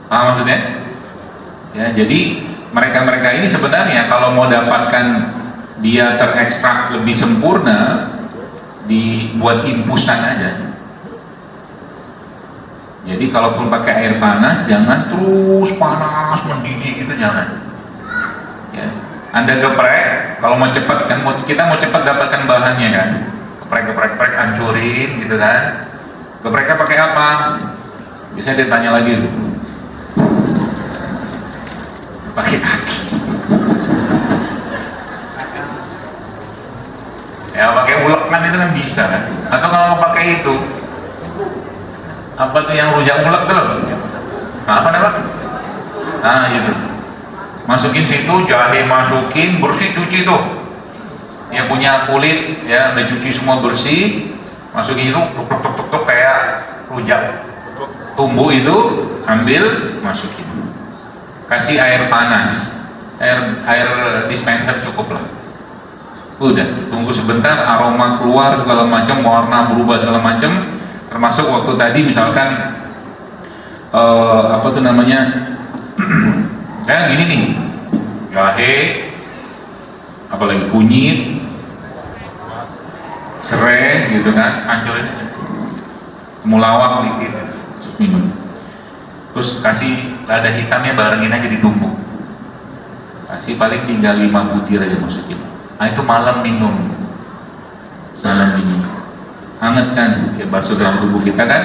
Speaker 1: Paham maksudnya? Ya, jadi mereka-mereka ini sebenarnya kalau mau dapatkan dia terekstrak lebih sempurna, dibuat infusan aja. Jadi kalaupun pakai air panas, jangan terus panas mendidih gitu, jangan. Ya. Anda geprek, kalau mau cepat kan, kita mau cepat dapatkan bahannya kan, geprek, hancurin gitu kan. Gepreknya pakai apa? Bisa ditanya lagi tuh. Pakai kaki. Ya pakai ulekan itu kan bisa kan. Atau kalau mau pakai itu, apa tuh yang rujak ulek tuh? Nah, apa namanya? Nah itu, masukin situ, jahe masukin, bersih, cuci tuh. Yang punya kulit ya udah cuci semua bersih, masukin itu, tuk kayak rujak. Tumbuh itu, ambil, masukin. Kasih air panas, air dispenser cukup lah. Udah, tunggu sebentar, aroma keluar segala macam, warna berubah segala macam. Termasuk waktu tadi misalkan apa tuh namanya, saya gini nih, jahe, apalagi kunyit, serai gitu kan, hancurin, temulawak dikit, terus minum. Terus kasih lada hitamnya barengin aja ditumbuk, kasih paling tinggal 5 butir aja masukin. Nah itu malam minum, hangat kan, kayak basuh dalam tubuh kita kan.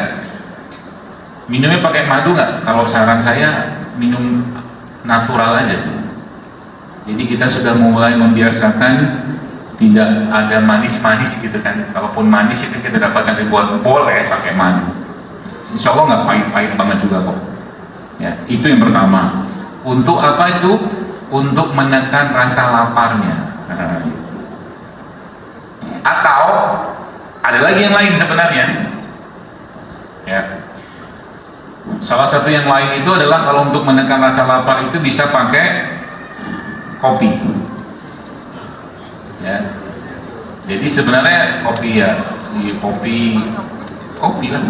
Speaker 1: Minumnya pakai madu nggak? Kalau saran saya minum natural aja. Jadi kita sudah mulai membiasakan tidak ada manis-manis gitu kan. Kalaupun manis itu kita dapatkan dibuat boleh pakai madu. Insya Allah nggak pahit-pahit banget juga kok. Ya, itu yang pertama. Untuk apa itu? Untuk menekan rasa laparnya. Atau ada lagi yang lain sebenarnya. Ya. Salah satu yang lain itu adalah kalau untuk menekan rasa lapar itu bisa pakai kopi. Ya. Jadi sebenarnya kopi ya, kopi lah.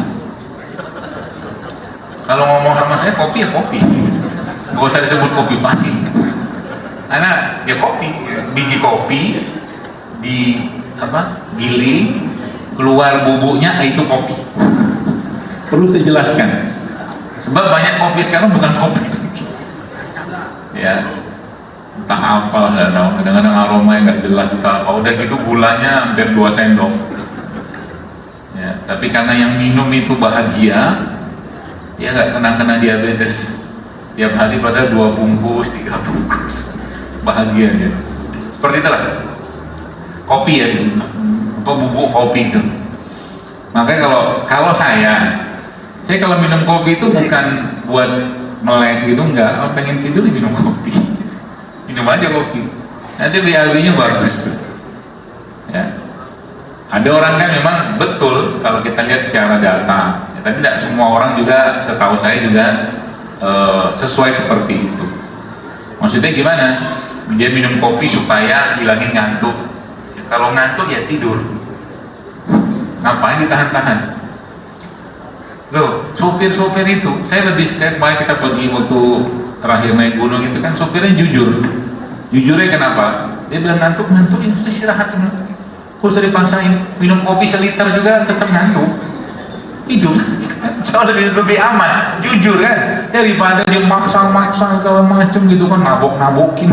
Speaker 1: Kalau ngomong sama saya kopi ya kopi. Nggak usah disebut kopi pahit. Karena ya kopi, biji kopi giling, keluar bubuknya itu kopi. Perlu saya jelaskan. Sebab banyak kopi sekarang bukan kopi. Ya. Entah apa, nggak tahu, kadang-kadang aroma yang nggak jelas, udah gitu gulanya hampir 2 sendok ya, tapi karena yang minum itu bahagia, ya nggak kena diabetes tiap hari pada 2 bungkus, 3 bungkus bahagia ya. Seperti itulah kopi ya, bubuk kopi itu. Makanya kalau saya kalau minum kopi itu bukan buat melek gitu, enggak, kalau pengen tidur minum kopi, minum aja kopi, nanti BAB-nya bagus ya. Ada orang kan memang betul kalau kita lihat secara data ya, tapi tidak semua orang juga, setahu saya juga sesuai seperti itu. Maksudnya gimana? Dia minum kopi supaya hilangin ngantuk ya, kalau ngantuk ya tidur, ngapain ditahan-tahan? Loh, sopir-sopir itu, saya lebih kayak kemarin kita pergi waktu terakhir naik gunung itu kan, sopirnya jujurnya kenapa? Dia bilang ngantuk ya istirahat dulu, kok usah dipaksain, minum kopi seliter juga tetap ngantuk, tidur. Jauh lebih aman, jujur kan, daripada dia maksa segala macem gitu kan, nabokin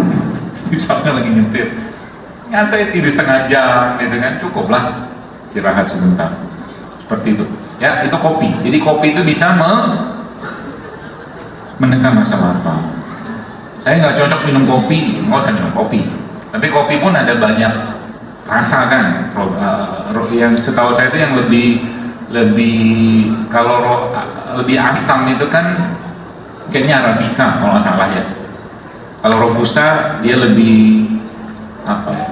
Speaker 1: misalnya lagi nyetir, nyantai tidur setengah jam gitu kan, cukuplah istirahat sebentar, seperti itu. Ya, itu kopi. Jadi kopi itu bisa menekan rasa lapar. Saya nggak cocok minum kopi, nggak usah minum kopi. Tapi kopi pun ada banyak rasa kan. Yang setahu saya itu yang kalau lebih asam itu kan kayaknya Arabica kalau nggak salah ya. Kalau Robusta dia lebih apa ya?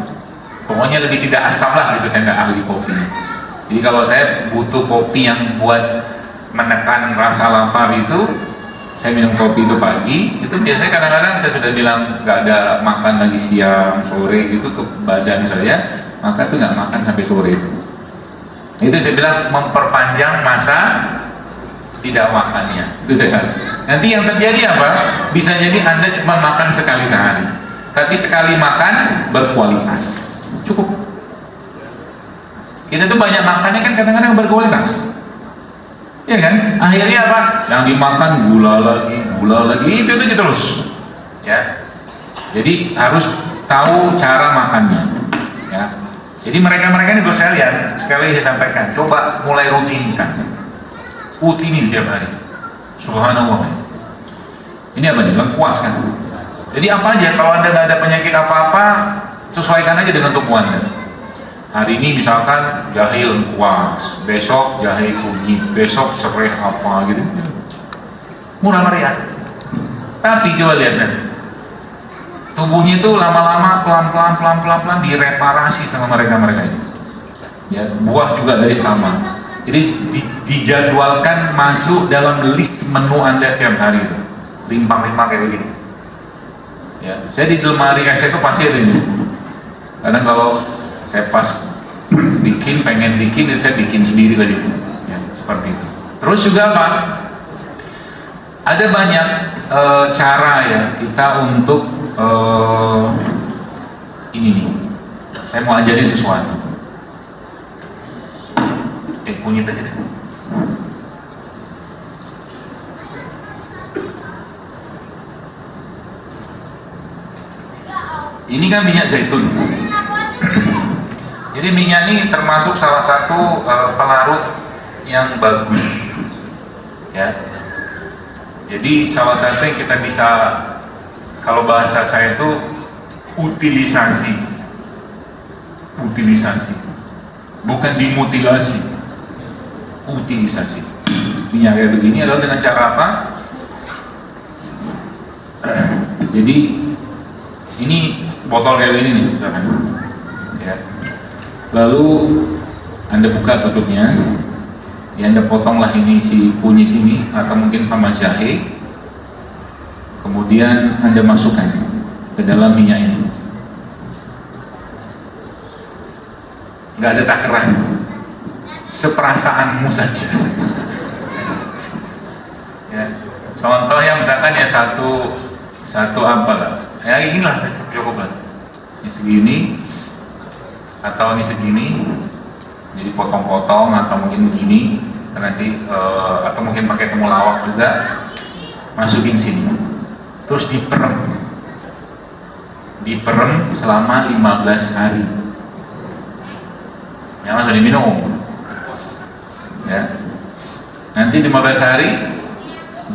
Speaker 1: Pokoknya lebih tidak asam lah gitu. Saya nggak ahli kopi. Jadi kalau saya butuh kopi yang buat menekan rasa lapar itu, saya minum kopi itu pagi. Itu biasanya kadang-kadang saya sudah bilang nggak ada makan lagi siang, sore gitu ke badan saya, maka itu nggak makan sampai sore. Itu saya bilang memperpanjang masa tidak makannya. Itu saya. Nanti yang terjadi apa? Bisa jadi Anda cuma makan sekali sehari, tapi sekali makan berkualitas. Cukup. Kita tuh banyak makannya kan kadang-kadang berkualitas, ya kan? Akhirnya apa? Yang dimakan gula lagi, itu terus, ya. Jadi harus tahu cara makannya, ya. Jadi mereka ini bisa saya lihat, sekali saya sampaikan, coba mulai rutinin tiap hari. Subhanallah. Ini apa nih? Lengkuas kan? Jadi apa aja? Kalau Anda nggak ada penyakit apa-apa, sesuaikan aja dengan tubuh Anda. Hari ini misalkan jahe lengkuas, besok jahe kunyit, besok serai apa gitu, murah meriah. Tapi coba lihat kan, tubuhnya itu lama-lama pelan-pelan direparasi sama mereka ini. Ya, buah juga dari sama. Jadi dijadwalkan masuk dalam list menu Anda tiap hari itu, limpah-limpah kayak begini. Ya, saya di lemari saya itu pasti ada ini. Karena kalau saya pas pengen bikin, saya bikin sendiri lagi, ya, seperti itu. Terus juga apa? Ada banyak cara ya kita untuk ini nih. Saya mau ajarin sesuatu. Kunyit aja deh. Ini kan minyak zaitun. Jadi minyak ini termasuk salah satu pelarut yang bagus, ya. Jadi salah satu yang kita bisa, kalau bahasa saya itu utilisasi, bukan dimutilasi, utilisasi. Minyak kayak begini adalah dengan cara apa? Jadi ini botol kayak ini nih, misalkan. Ya. Lalu Anda buka tutupnya, ya Anda potonglah ini si kunyit ini atau mungkin sama jahe, kemudian Anda masukkan ke dalam minyak ini. Nggak ada takaran, seperasaanmu saja. Ya. Contoh yang misalkan ya satu apa lah, ya inilah cukup lah, ini segini atau ini segini, jadi potong-potong atau mungkin begini, nanti atau mungkin pakai temulawak juga, masukin sini, terus diperem selama 15 hari, jangan langsung diminum, ya. Nanti 15 hari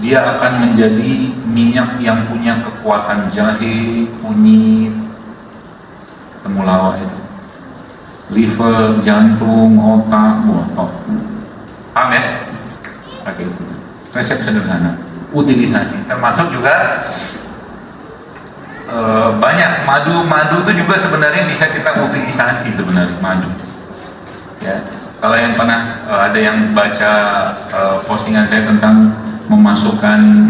Speaker 1: dia akan menjadi minyak yang punya kekuatan jahe, kunyit, temulawak itu, liver, jantung, otak, botok. Paham ya? Pakai itu. Resep sederhana. Utilisasi. Termasuk juga banyak madu itu juga sebenarnya bisa kita utilisasi sebenarnya madu. Ya. Kalau yang pernah ada yang baca postingan saya tentang memasukkan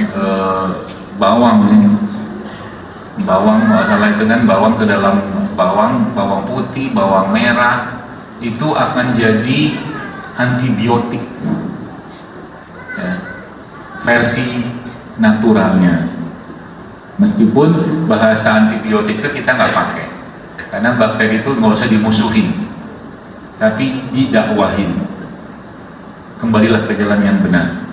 Speaker 1: bawang nggak salah itu kan, bawang ke dalam bawang putih, bawang merah, itu akan jadi antibiotik, ya, versi naturalnya. Meskipun bahasa antibiotik itu kita nggak pakai, karena bakteri itu nggak usah dimusuhin, tapi didakwahin. Kembalilah ke jalan yang benar.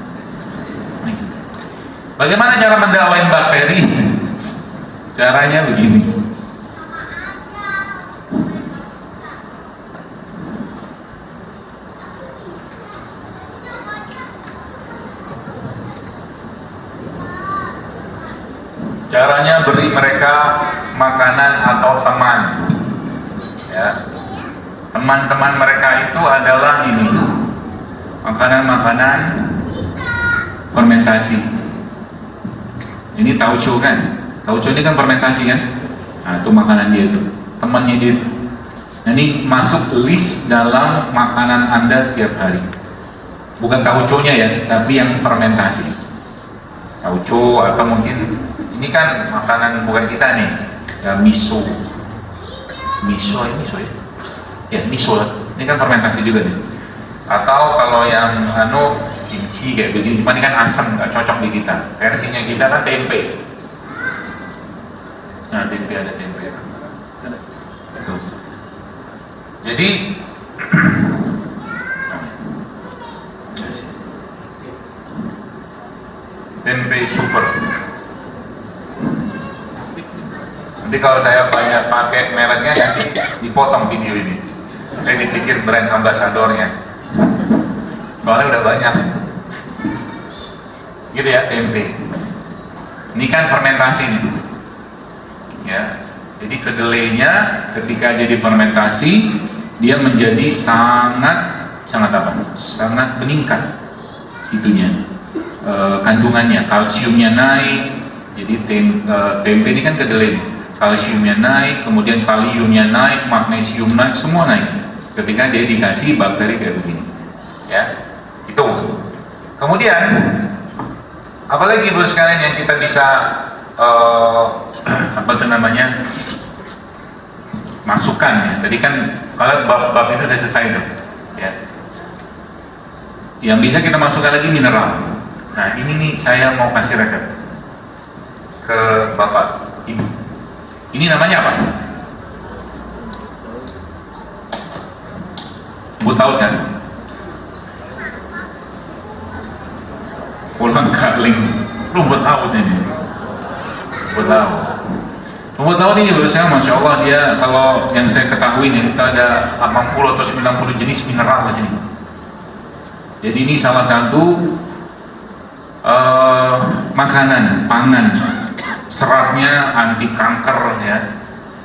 Speaker 1: Bagaimana cara mendakwain bakteri? Caranya begini. Caranya beri mereka makanan atau teman. Ya. Teman-teman mereka itu adalah ini, makanan-makanan fermentasi. Ini tauco kan? Tauco ini kan fermentasi kan? Nah, itu makanan dia itu, temannya dia itu. Nah, ini masuk list dalam makanan Anda tiap hari. Bukan tauconya ya, tapi yang fermentasi. Tauco atau mungkin ini kan makanan bukan kita nih, ya miso ya? Ya miso lah. Ini kan fermentasi juga nih. Atau kalau yang kimchi kayak begini, cuma ini kan asam, nggak cocok di kita. Versinya kita kan tempe. Nah, tempe ada tempe. Tuh. Jadi tempe super. Nanti kalau saya banyak pakai mereknya, nanti dipotong video ini. Saya dipikir brand ambasadornya. Soalnya udah banyak. Gitu ya, tempe. Ini kan fermentasi nih. Ya. Jadi kedelainya ketika jadi fermentasi, dia menjadi sangat apa? Sangat meningkat itunya. Kandungannya, kalsiumnya naik. Jadi tempe ini kan kedelai. Kalsiumnya naik, kemudian kaliumnya naik, magnesium naik, semua naik. Ketika dia dikasih bakteri kayak begini. Ya. Itu. Kemudian apalagi bro sekalian yang kita bisa apa itu namanya masukkan ya. Tadi kan kalau bab itu sudah selesai tuh, ya. Yang bisa kita masukkan lagi mineral. Nah ini nih saya mau kasih resep ke bapak ibu. Ini namanya apa? Bu tahu kan? Pulang kaling, rumput laut ini. Rumput laut. Rumput laut ini menurut saya, masya Allah, dia kalau yang saya ketahui nih, kita ada 80 atau 90 jenis mineral di sini. Jadi ini salah satu makanan, pangan, seratnya anti kanker ya.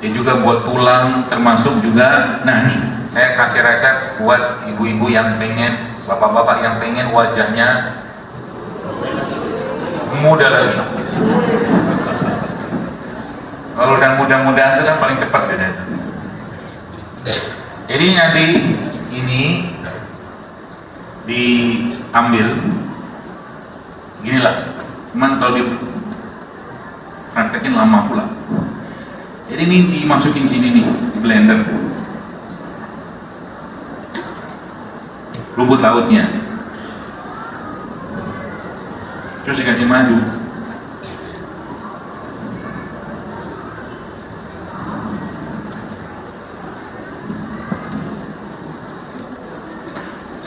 Speaker 1: Dia juga buat tulang, termasuk juga, nah nih saya kasih resep buat ibu-ibu yang pengen, bapak-bapak yang pengen wajahnya muda lagi. Kalau urusan mudah-mudahan itu kan paling cepat ya. Jadi nanti ini diambil ginilah, cuman kalau dipraktekin lama pula. Jadi ini dimasukin sini nih di blender, rumput lautnya, terus dikasih madu.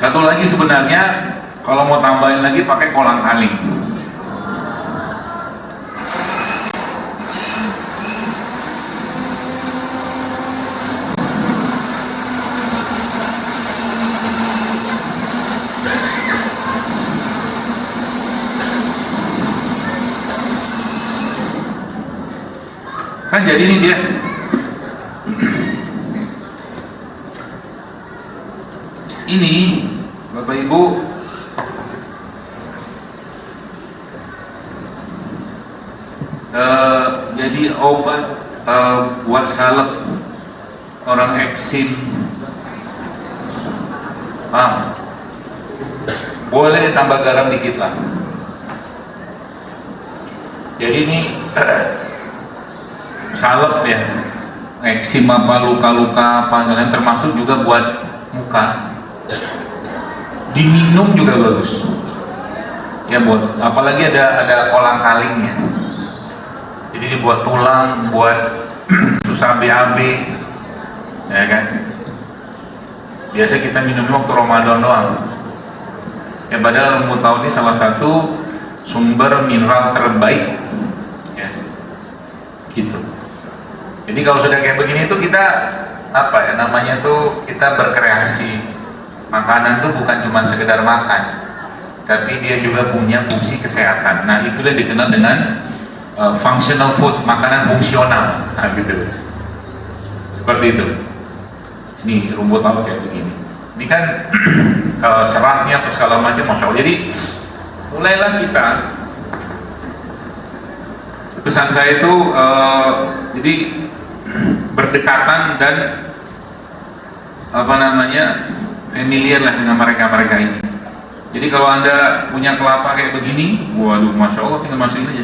Speaker 1: Satu lagi sebenarnya kalau mau tambahin lagi pakai kolang kaling. Kan jadi ini dia. Ini Bapak Ibu jadi obat buat salep orang eksim. Boleh tambah garam dikit lah. Jadi ini salep ya, eksim apa luka-luka apa, termasuk juga buat muka. Diminum juga bagus ya, buat apalagi ada kolang kalingnya. Jadi dibuat tulang, buat susah BAB ya kan. Biasa kita minum waktu Ramadan doang ya, padahal rumput laut ini salah satu sumber mineral terbaik ya gitu. Jadi kalau sudah kayak begini tuh kita apa ya namanya tuh, kita berkreasi. Makanan tuh bukan cuma sekedar makan, tapi dia juga punya fungsi kesehatan. Nah itulah dikenal dengan functional food, makanan fungsional. Nah gitu, seperti itu. Ini rumput laut kayak begini. Ini kan seratnya apa segala macam, masya Allah. Jadi mulailah kita, pesan saya itu jadi berdekatan dan apa namanya familiar lah dengan mereka ini. Jadi kalau Anda punya kelapa kayak begini, waduh masya Allah, tinggal masukin aja.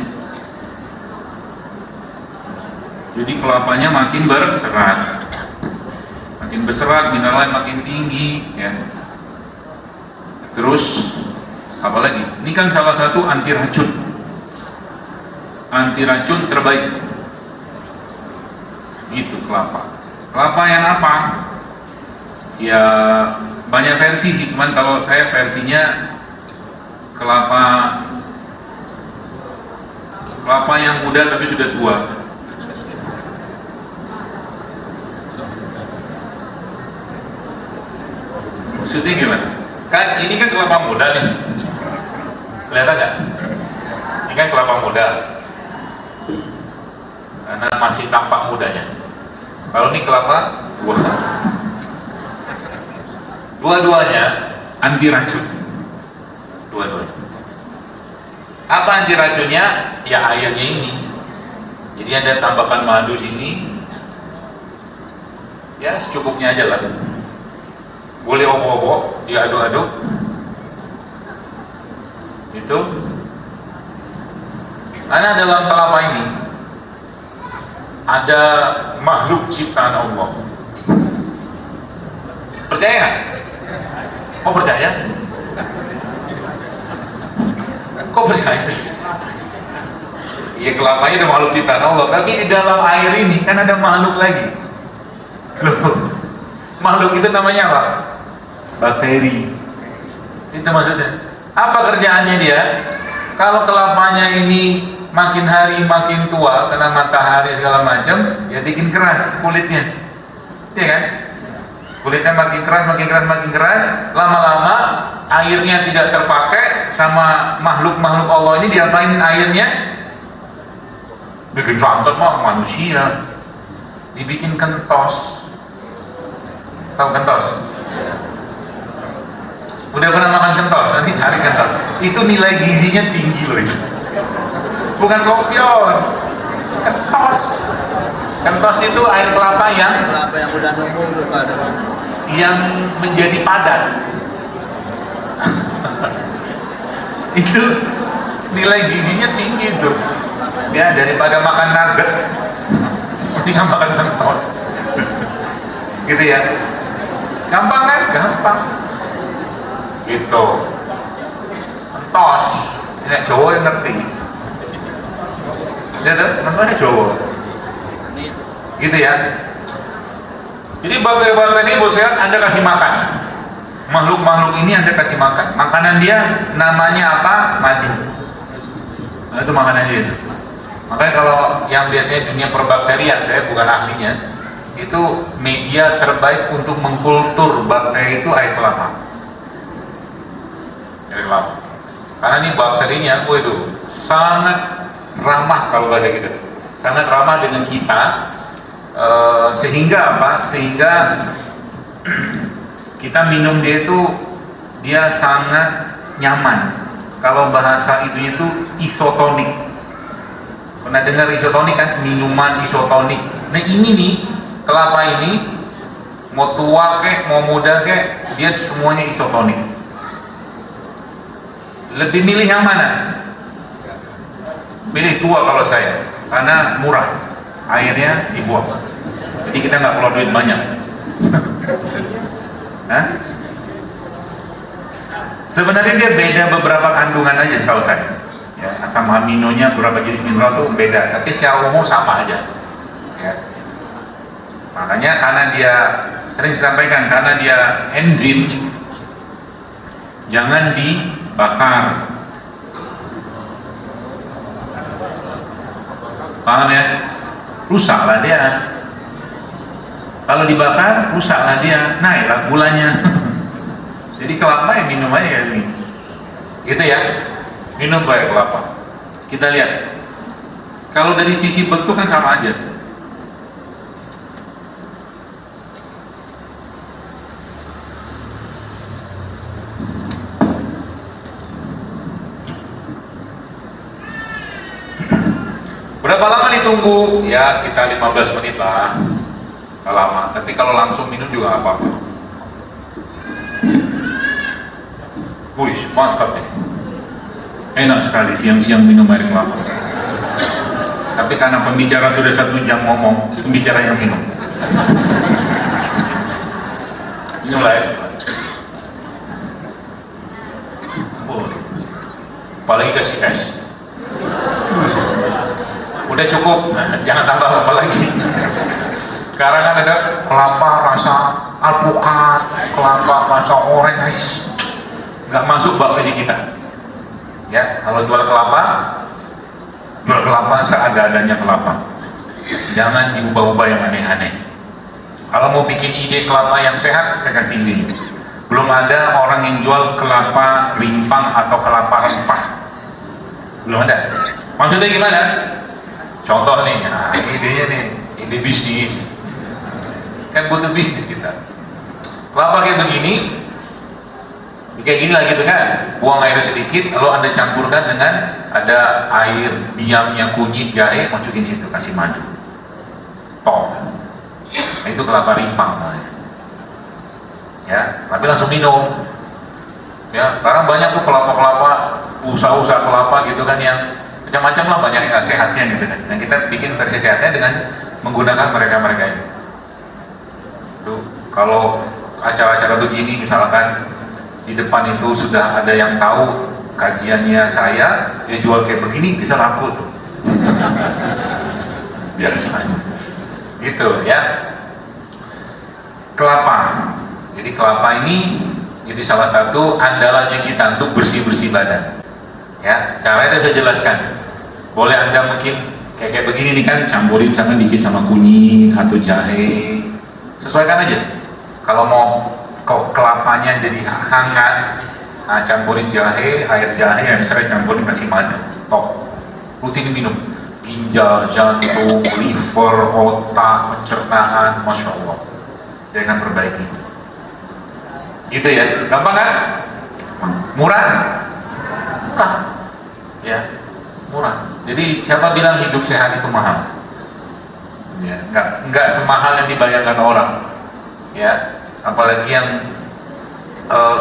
Speaker 1: Jadi kelapanya makin berserat, mineralnya makin tinggi ya. Terus apalagi, ini kan salah satu anti racun terbaik gitu kelapa. Kelapa yang apa ya, banyak versi sih, cuman kalau saya versinya kelapa yang muda tapi sudah tua. Maksudnya gimana? Kan ini kan kelapa muda nih, kelihatan nggak? Ini kan kelapa muda karena masih tampak mudanya. Kalau ini kelapa tua, dua-duanya anti racun. Dua-duanya. Apa anti racunnya? Ya airnya ini. Jadi Anda tambahkan madu sini, ya secukupnya aja lah. Boleh obok-obok, diaduk-aduk. Itu. Karena dalam kelapa ini ada makhluk ciptaan Allah. Percaya nggak? Kok percaya? Kok percaya? Iya, kelapanya ada makhluk ciptaan Allah, tapi di dalam air ini kan ada makhluk lagi. Loh, makhluk itu namanya apa? Bakteri. Itu maksudnya. Apa kerjaannya dia? Kalau kelapanya ini makin hari makin tua kena matahari segala macam, ya bikin keras kulitnya, ya kan? Kulitnya makin keras, lama-lama airnya tidak terpakai sama makhluk-makhluk Allah ini, diapain airnya? Bikin santan mah manusia, dibikin kentos. Tahu kentos? Udah pernah makan kentos? Nanti cari kentos. Itu nilai gizinya tinggi loh itu. Bukan kopior, kentos. Kentos itu air kelapa yang
Speaker 2: udah nunggu
Speaker 1: yang menjadi padat. Itu nilai gizinya tinggi tuh. Ya, daripada makan nugget, mendingan makan kentos. Gitu ya. Gampang kan? Gampang. Gitu. Kentos. Ini Jawa yang ngerti. Ya, mentosnya Jawa. Gitu ya. Jadi bakteri-bakteri ini bos sehat Anda kasih makan. Makhluk-makhluk ini Anda kasih makan. Makanan dia namanya apa? Madu. Nah, itu makanan dia. Makanya kalau yang biasanya dunia perbakterian, saya bukan ahlinya, itu media terbaik untuk mengkultur bakteri itu air kelapa. Air kelapa. Karena ini bakterinya, itu sangat ramah kalau bahasa kita. Sangat ramah dengan kita. Sehingga apa? Sehingga kita minum dia itu dia sangat nyaman. Kalau bahasa itu isotonik. Pernah dengar isotonik kan? Minuman isotonik. Nah ini nih, kelapa ini mau tua kek, mau muda kek, dia semuanya isotonik. Lebih milih yang mana? Pilih tua kalau saya, karena murah, airnya dibuang. Jadi kita nggak perlu duit banyak. Hah? Sebenarnya dia beda beberapa kandungan aja setahu saya. Ya, asam aminonya beberapa jenis mineral tuh beda, tapi secara umum sama aja. Ya. Makanya karena dia sering disampaikan, karena dia enzim, jangan dibakar. Paham ya? Rusaklah dia. Kalau dibakar, rusaklah dia, naiklah gulanya. Jadi kelapa ya minum aja kayak gini. Gitu ya. Minum baik kelapa. Kita lihat. Kalau dari sisi bentuk kan sama aja. Berapa lama ditunggu? Ya sekitar 15 menit lah. Gak lama, tapi kalau langsung minum juga gak apa-apa. Wih, mantap nih. Enak sekali siang-siang minum air kelapa. Tapi karena pembicara sudah 1 jam ngomong, pembicara yang minum. Minumlah ya. Apalagi kasih es. Udah cukup, jangan tambah apa lagi. Sekarang kan ada kelapa rasa alpukat, kelapa rasa orange, nggak masuk bakal di kita. Ya, kalau jual kelapa seada-adanya kelapa. Jangan diubah-ubah yang aneh-aneh. Kalau mau bikin ide kelapa yang sehat, saya kasih ide. Belum ada orang yang jual kelapa rimpang atau kelapa rempah. Belum ada. Maksudnya gimana? Contoh nih, nah, idenya nih, ide bisnis. Kan butuh bisnis kita. Kelapa kayak begini, kayak gini lah gitu kan, buang air sedikit, lalu Anda campurkan dengan ada air diamnya, kunyit, jahe, masukin situ, kasih madu. Toh, nah, itu kelapa rimpang namanya. Ya, tapi langsung minum. Ya, sekarang banyak tuh kelapa-kelapa, usaha-usaha kelapa gitu kan yang macam-macam lah, banyak yang sehatnya gitu kan. Nah kita bikin versi sehatnya dengan menggunakan mereka-mereka ini. Tuh, kalau acara-acara begini misalkan di depan itu sudah ada yang tahu kajiannya saya, dia jual kayak begini bisa laku tuh. Biasanya gitu ya. Kelapa, jadi kelapa ini jadi salah satu andalannya kita untuk bersih-bersih badan ya. Caranya saya jelaskan, boleh Anda mungkin kayak begini nih kan, campurin sama dikit sama kunyit atau jahe, sesuaikan aja. Kalau mau kelapanya jadi hangat, Nah, campurin jahe, air jahe yang saya campurin kasih madu, top. Rutin minum. Ginjal, jantung, liver, otak, pencernaan, masya Allah. Dia akan perbaiki. Gitu ya, gampang kan? Murah, murah, ya, murah. Jadi siapa bilang hidup sehat itu mahal? Ya, nggak semahal yang dibayangkan orang. Ya, apalagi yang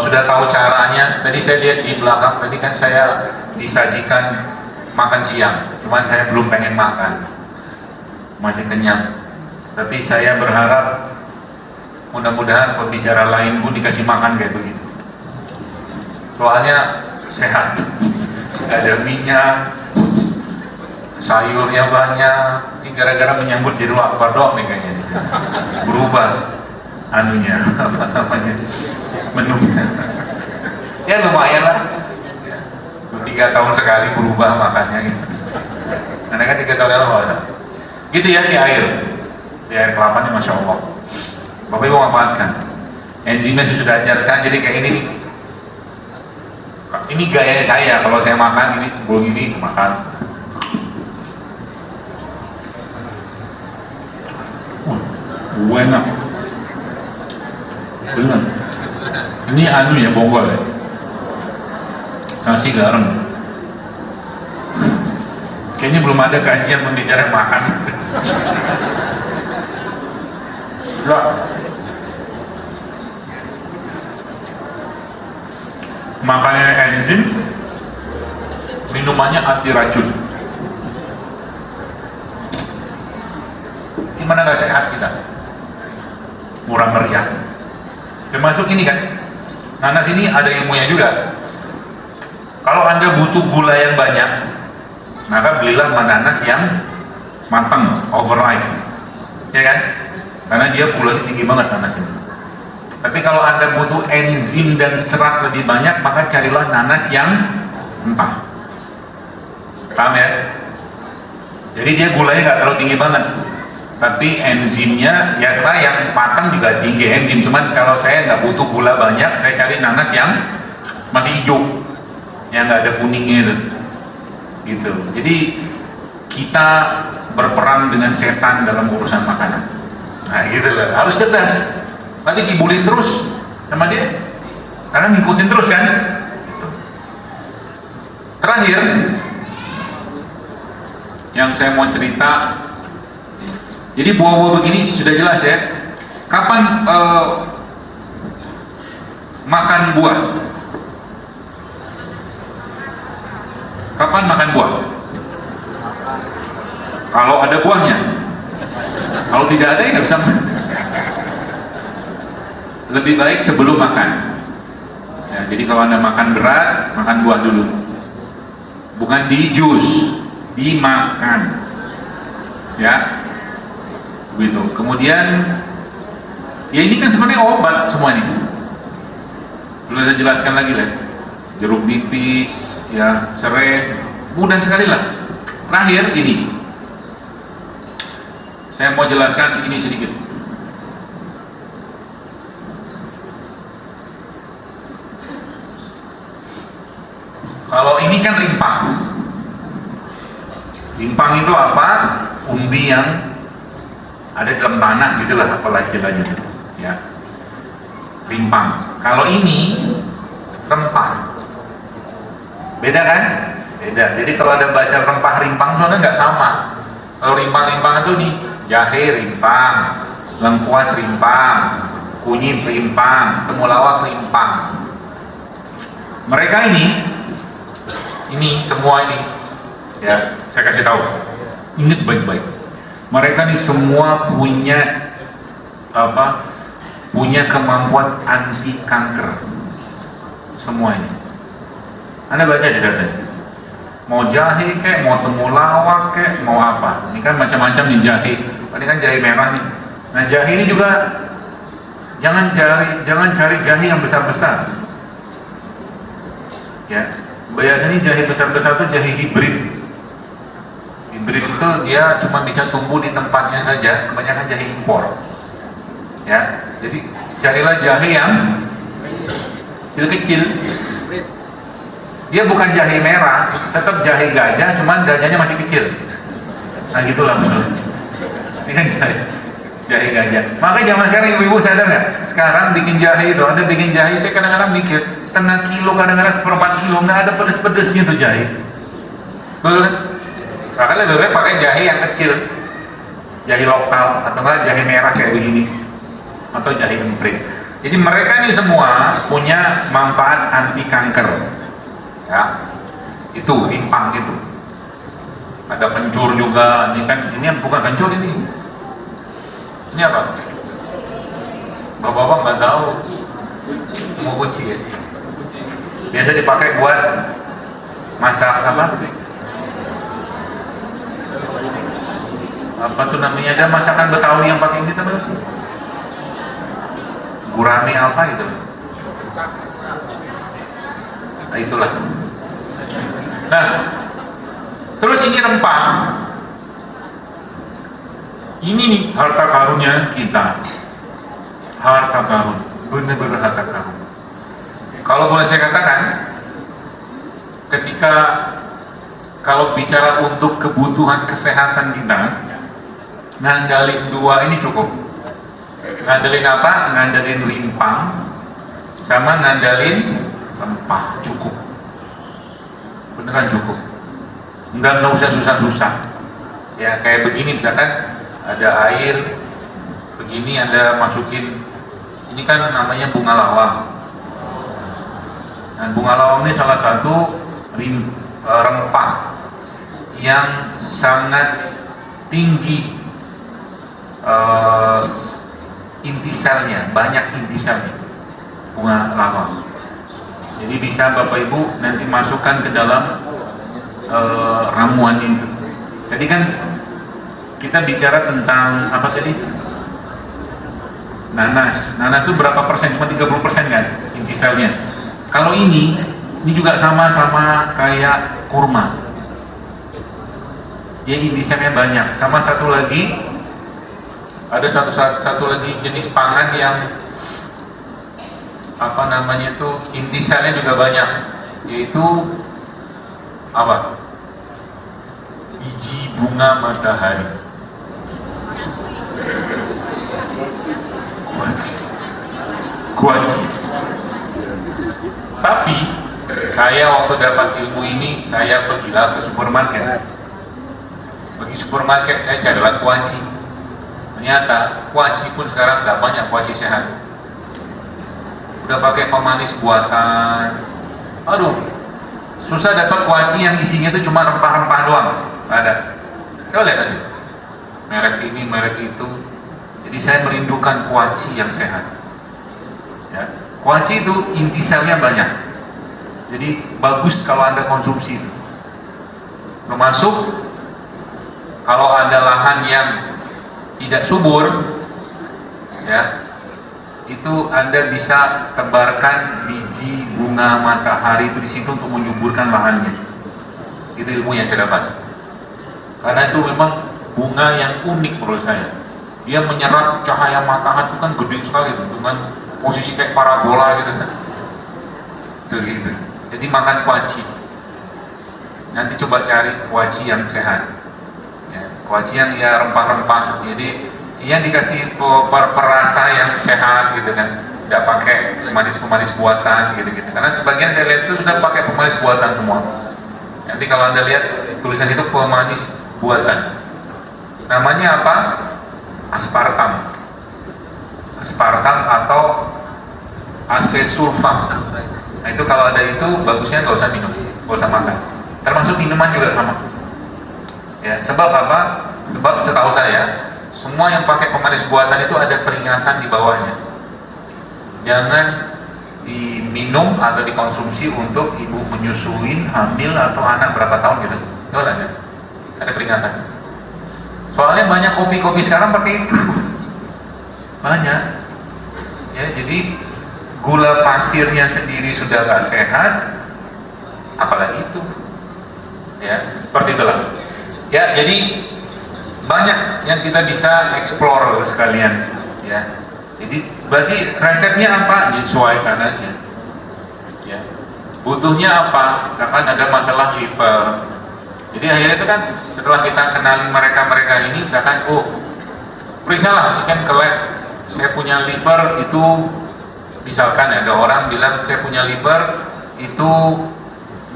Speaker 1: sudah tahu caranya. Tadi saya lihat di belakang, tadi kan saya disajikan makan siang, cuman saya belum pengen makan, masih kenyang. Tapi saya berharap mudah-mudahan pembicara lain pun dikasih makan kayak begitu. Soalnya sehat, ada minyak, sayurnya banyak. Ini gara-gara menyambut Jidul Akbar doang nih kayaknya. Berubah anunya, apa namanya, menunya. Ya lumayan lah. 3 tahun sekali berubah makannya gitu. Karena kan 3 tahun lalu ada. Gitu ya di air kelapa ini masya Allah. Bapak Ibu manfaatkan. Enzimnya sudah ajarkan, jadi kayak ini nih. Ini gaya saya kalau saya makan ini sebelum ini makan. Enak. Benar. Ini anu ya bonggol ya. Kasih garam. Kayaknya belum ada kajian pembicara makan. Loh. Makanya enzim, minumannya anti racun. Gimana nggak sehat kita? Murah meriah. Termasuk ini kan, nanas ini ada ilmunya juga. Kalau Anda butuh gula yang banyak, maka belilah nanas yang matang, overripe, ya kan? Karena dia gulanya tinggi banget nanas ini. Tapi kalau Anda butuh enzim dan serat lebih banyak, maka carilah nanas yang mentah. Paham ya? Jadi dia gulanya nggak terlalu tinggi banget, tapi enzimnya ya sebenarnya yang matang juga tinggi enzim. Cuman kalau saya nggak butuh gula banyak, saya cari nanas yang masih hijau, yang nggak ada kuningnya itu. Gitu. Jadi kita berperang dengan setan dalam urusan makanan. Nah gitu lah, harus cerdas. Nanti dibully terus sama dia, karena ngikutin terus kan. Gitu. Terakhir, yang saya mau cerita, jadi buah-buah begini sudah jelas ya. Kapan makan buah? Kapan makan buah? Kalau ada buahnya. Kalau tidak ada ya nggak bisa makan. Lebih baik sebelum makan. Ya, jadi kalau Anda makan berat, makan buah dulu. Bukan di jus, dimakan. Ya, begitu. Kemudian, ya ini kan sebenarnya obat semua ini. Belum saya jelaskan lagi lah. Jeruk nipis, ya serai, mudah sekali lah. Terakhir ini, saya mau jelaskan ini sedikit. Kalau ini kan rimpang. Rimpang itu apa? Umbi yang ada dalam tanah gitulah, apalah istilahnya. Ya. Rimpang. Kalau ini rempah. Beda kan? Beda. Jadi kalau ada baca rempah rimpang soalnya nggak sama. Kalau rimpang-rimpang itu nih jahe rimpang, lengkuas rimpang, kunyit rimpang, temulawak rimpang. Mereka ini semua ini ya saya kasih tahu, ingat baik-baik, mereka ini semua punya punya kemampuan anti kanker semua ini. Anda baca di datanya, mau jahe kek, mau temulawak kek, mau apa, ini kan macam-macam nih jahe. Ini kan jahe merah nih. Nah jahe ini juga jangan cari jahe yang besar-besar ya. Biasanya jahe besar-besar itu jahe hibrid. Hibrid itu dia cuma bisa tumbuh di tempatnya saja, kebanyakan jahe impor. Ya, jadi carilah jahe yang kecil-kecil. Dia bukan jahe merah, tetap jahe gajah, cuman gajahnya masih kecil. Nah gitulah. Ini kan jahe gajah. Makanya zaman sekarang ibu-ibu sadar nggak? Sekarang bikin jahe itu, ada bikin jahe, saya kadang-kadang mikir setengah kilo, kadang-kadang seperempat kilo, nggak ada pedes-pedesnya tuh jahe. Betul kan? Makanya lebih baik pakai jahe yang kecil, jahe lokal atau enggak jahe merah kayak begini, atau jahe emprit. Jadi mereka ini semua punya manfaat anti kanker. Ya, itu rimpang itu. Ada kencur juga. Ini kan ini bukan kencur ini. Ini apa? Bapak-bapak nggak tahu. Mau uci ya. Biasa dipakai buat masak apa? Apa tuh namanya? Ada masakan Betawi yang pakai ini teman? Gurame apa itu? Nah, itulah. Nah, terus ini rempah. Ini nih harta karunnya kita. Harta karun, benar-benar harta karun. Kalau boleh saya katakan, ketika kalau bicara untuk kebutuhan kesehatan kita, ngandalin dua ini cukup. Ngandalin apa? Ngandalin rimpang, sama ngandalin rempah, cukup. Beneran cukup. Enggak usah susah-susah. Ya kayak begini misalkan ada air, begini Anda masukin, ini kan namanya bunga lawang. Dan bunga lawang ini salah satu rempah yang sangat tinggi intiselnya, banyak intiselnya bunga lawang. Jadi bisa Bapak Ibu nanti masukkan ke dalam ramuan itu. Tadi kan kita bicara tentang apa tadi? Nanas. Nanas itu berapa persen? Cuma 30% kan intiselnya. Kalau ini juga sama-sama kayak kurma. Dia intiselnya banyak. Sama satu lagi, ada satu lagi jenis pangan yang apa namanya itu intiselnya juga banyak, yaitu apa? Biji bunga matahari. Kuaci. Tapi saya waktu dapat ilmu ini, saya pergilah ke supermarket. Pergi supermarket, saya carilah kuaci. Ternyata kuaci pun sekarang nggak banyak kuaci sehat. Udah pakai pemanis buatan. Aduh, susah dapat kuaci yang isinya itu cuma rempah-rempah doang. Nggak ada. Coba lihat nanti. Merek ini, merek itu. Jadi saya merindukan kuaci yang sehat. Ya. Kuaci itu intiselnya banyak. Jadi bagus kalau Anda konsumsi itu. Termasuk kalau ada lahan yang tidak subur, ya, itu Anda bisa tebarkan biji bunga matahari itu di situ untuk menyuburkan lahannya. Itu ilmu yang saya dapat. Karena itu memang bunga yang unik menurut saya. Dia menyerap cahaya matahari itu kan gede sekali tuh, dengan posisi kayak parabola gitu kan. Begitu. Jadi makan kuaci. Nanti coba cari kuaci yang sehat. Ya, kuaci yang ya rempah-rempah. Jadi yang dikasih perasa yang sehat gitu kan. Tidak pakai pemanis-pemanis buatan gitu-gitu. Karena sebagian saya lihat itu sudah pakai pemanis buatan semua. Nanti kalau Anda lihat tulisan itu pemanis buatan. Namanya apa? Aspartam. Aspartam atau asesulfam. Nah itu kalau ada itu bagusnya nggak usah minum, nggak usah makan. Termasuk minuman juga sama. Ya, sebab apa? Sebab setahu saya semua yang pakai pemanis buatan itu ada peringatan di bawahnya. Jangan diminum atau dikonsumsi untuk ibu menyusuin, hamil atau anak berapa tahun gitu. Coba lihat, ada peringatan. Soalnya banyak kopi-kopi sekarang pakai itu. Banyak. Ya, jadi gula pasirnya sendiri sudah gak sehat, apalagi itu. Ya, seperti itulah. Ya, jadi banyak yang kita bisa explore sekalian. Ya, jadi berarti resepnya apa? Disesuaikan aja. Ya, butuhnya apa? Misalkan ada masalah liver. Jadi akhirnya itu kan setelah kita kenali mereka ini, misalkan periksa lah, mungkin ke lab, saya punya liver itu, misalkan ada orang bilang saya punya liver itu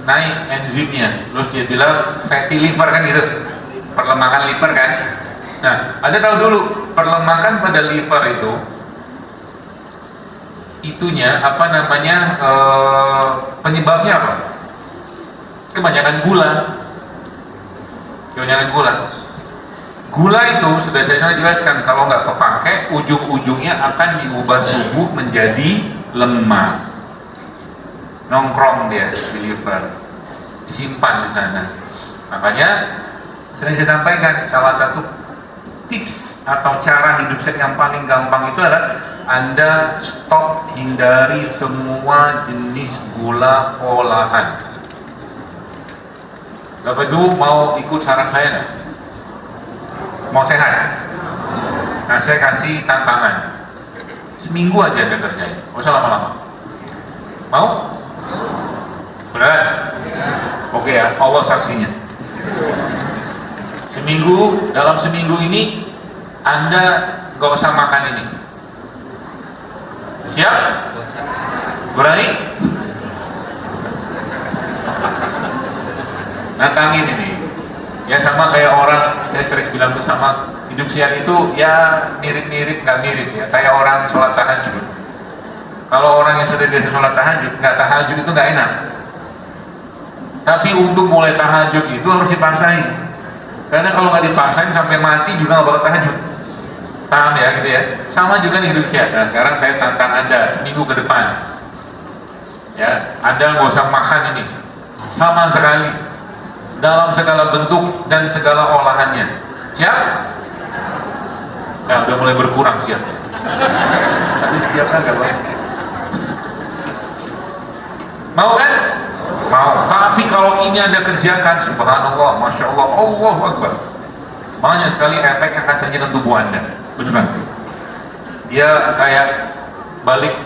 Speaker 1: naik enzimnya, terus dia bilang fatty liver kan gitu, perlemakan liver kan. Nah, ada tahu dulu perlemakan pada liver itu itunya apa namanya, penyebabnya apa? Kebanyakan gula. Gula itu sudah saya jelaskan, kalau nggak kepake ujung-ujungnya akan diubah tubuh menjadi lemak, nongkrong dia di liver, disimpan di sana. Makanya sering saya sampaikan, salah satu tips atau cara hidup sehat yang paling gampang itu adalah Anda stop, hindari semua jenis gula olahan. Bapak Ibu mau ikut saran saya nggak? Mau sehat? Nah, saya kasih tantangan, seminggu aja Anda kerjain, nggak usah lama-lama. Mau? Berat? Oke ya, Allah saksinya. Dalam seminggu ini Anda nggak usah makan ini. Siap? Berani? Nantangin ini. Ya sama kayak orang, saya sering bilang tuh sama hidup sehat itu ya mirip-mirip, nggak mirip ya, kayak orang sholat tahajud. Kalau orang yang sudah biasa sholat tahajud, nggak tahajud itu nggak enak. Tapi untuk mulai tahajud itu harus dipaksain. Karena kalau nggak dipaksain sampai mati juga nggak bakal tahajud. Paham ya gitu ya? Sama juga nih hidup sehat. Nah, sekarang saya tantang Anda seminggu ke depan. Ya, Anda nggak usah makan ini sama sekali, dalam segala bentuk dan segala olahannya. Siap? Nah, udah mulai berkurang siapnya. Tapi siap agak Bang? Mau kan? Mau. Tapi kalau ini Anda kerjakan, subhanallah, masya Allah, Allahu Akbar, banyak sekali efek yang akan terjadi dalam tubuh Anda. Beneran. Dia kayak balik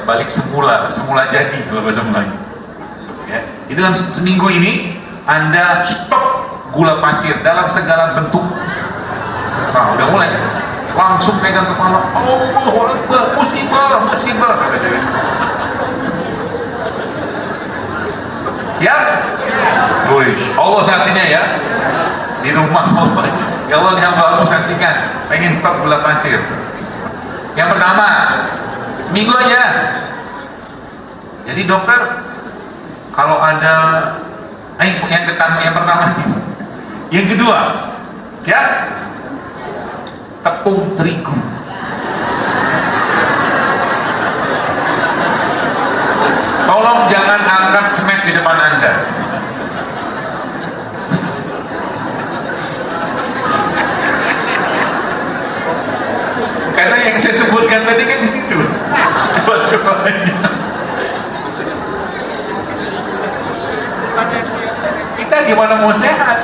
Speaker 1: balik semula jadi kalau bahasa Melayu. Ya, itu dalam seminggu ini Anda stop gula pasir dalam segala bentuk. Nah, udah mulai langsung pegang kepala, Allahu Akbar, musibah. Siap? Wish, Allah saksinya ya. Di rumah Allah. Ya Allah, yang baru saksikan, pengen stop gula pasir. Yang pertama, seminggu aja. Jadi dokter, kalau ada yang pertama, yang kedua, ya, tepung terigu. Tolong jangan angkat snack di depan Anda. Karena yang saya sebutkan tadi kan di situ. Coba-cobanya. Kita gimana mau sehat?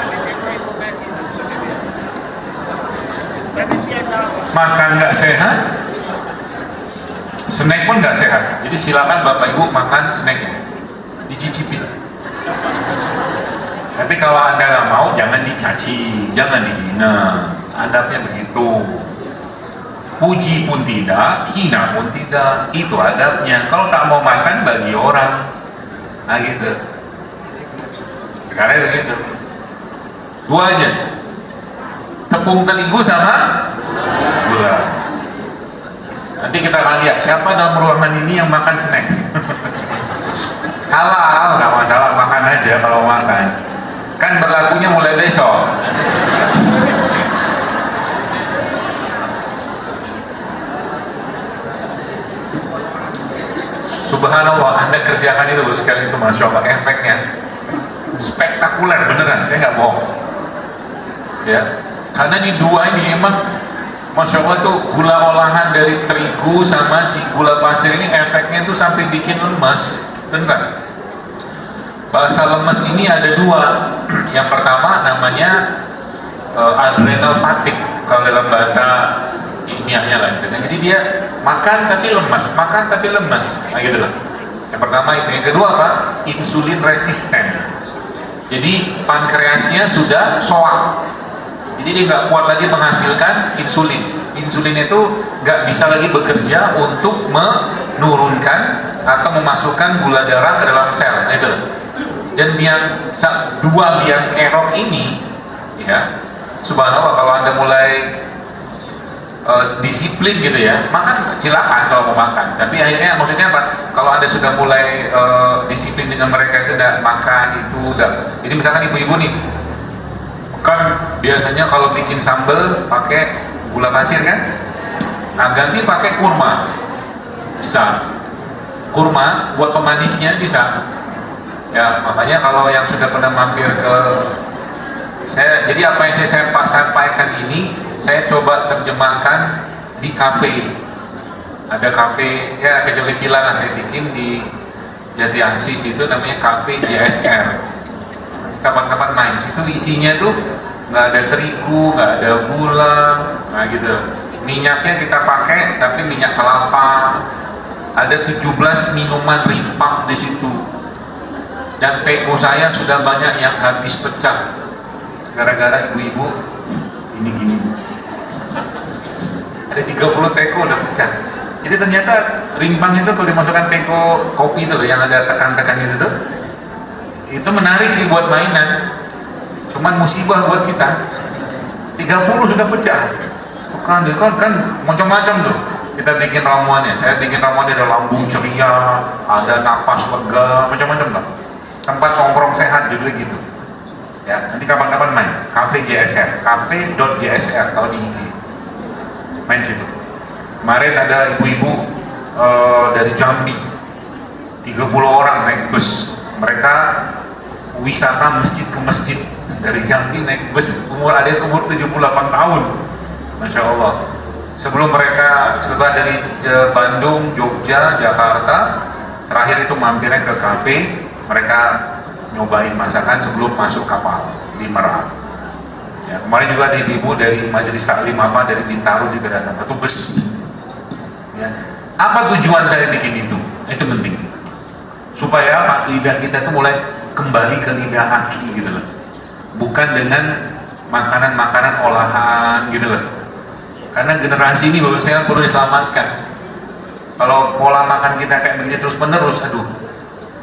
Speaker 1: Makan nggak sehat, snack pun nggak sehat. Jadi silakan Bapak Ibu makan snacknya, dicicipin. Tapi kalau Anda nggak mau, jangan dicaci, jangan dihina. Adabnya begitu. Puji pun tidak, hina pun tidak. Itu adabnya. Kalau tak mau makan, bagi orang. Nah gitu. Sekarang begitu. Dua aja. Tepung terigu sama gula. Nanti kita akan lihat siapa dalam ruangan ini yang makan snack. Halal, nggak masalah, makan aja kalau makan. Kan berlakunya mulai besok. Subhanallah, Anda kerjakan itu sekali itu, Masya Allah, efeknya spektakuler beneran, saya nggak bohong. Ya, karena di dua ini emang Masya Allah tuh gula olahan dari terigu sama si gula pasir ini efeknya tuh sampai bikin lemes, beneran. Bahasa lemes ini ada dua. Yang pertama namanya adrenal fatigue kalau dalam bahasa ilmiahnya lah. Jadi dia makan tapi lemes, nah gitu loh. Yang pertama itu. Yang kedua apa? Insulin resisten. Jadi pankreasnya sudah soak. Jadi dia nggak kuat lagi menghasilkan insulin. Insulin itu nggak bisa lagi bekerja untuk menurunkan atau memasukkan gula darah ke dalam sel. Itu. Dan dua biang kerok ini, ya, subhanallah, kalau Anda mulai disiplin gitu ya, makan silakan kalau mau makan. Tapi akhirnya maksudnya apa? Kalau Anda sudah mulai disiplin dengan mereka itu udah makan itu udah. Jadi misalkan ibu-ibu nih, kan biasanya kalau bikin sambal pakai gula pasir kan? Nah ganti pakai kurma, bisa. Kurma buat pemanisnya bisa. Ya makanya kalau yang sudah pernah mampir ke saya, jadi apa yang saya sampaikan ini saya coba terjemahkan di kafe. Ada kafe ya kecil-kecilan lah saya bikin di Jati Asih itu namanya kafe JSR. Kapan-kapan main situ isinya tuh nggak ada terigu, nggak ada gula, nah gitu. Minyaknya kita pakai tapi minyak kelapa. Ada 17 minuman rimpang di situ. Dan teko saya sudah banyak yang habis pecah gara-gara ibu-ibu ini gini. Ada 30 teko udah pecah. Jadi ternyata rimpang itu kalau dimasukkan teko kopi itu loh yang ada tekan-tekan itu tuh, itu menarik sih buat mainan. Cuman musibah buat kita. 30 sudah pecah. Kan macam-macam tuh. Kita bikin ramuannya. Saya bikin ramuannya ada lambung ceria, ada napas lega, macam-macam lah. Tempat nongkrong sehat juga gitu. Ya, nanti kapan-kapan main. Cafe JSR, cafe.jsr kalau di IG. Main situ. Kemarin ada ibu-ibu dari Jambi, 30 orang naik bus. Mereka wisata masjid ke masjid dari Jambi naik bus. Ada yang umur 78 tahun, masya Allah. Sebelum mereka setelah dari Bandung, Jogja, Jakarta, terakhir itu mampirnya ke kafe. Mereka nyobain masakan sebelum masuk kapal di Merak. Ya, kemarin juga ada ibu dari Majelis Taklim apa dari Bintaro juga datang, satu bus. Ya. Apa tujuan saya bikin itu? Itu penting. Supaya apa? Lidah kita itu mulai kembali ke lidah asli gitu loh. Bukan dengan makanan-makanan olahan gitu loh. Karena generasi ini menurut saya perlu diselamatkan. Kalau pola makan kita kayak begini terus menerus, aduh,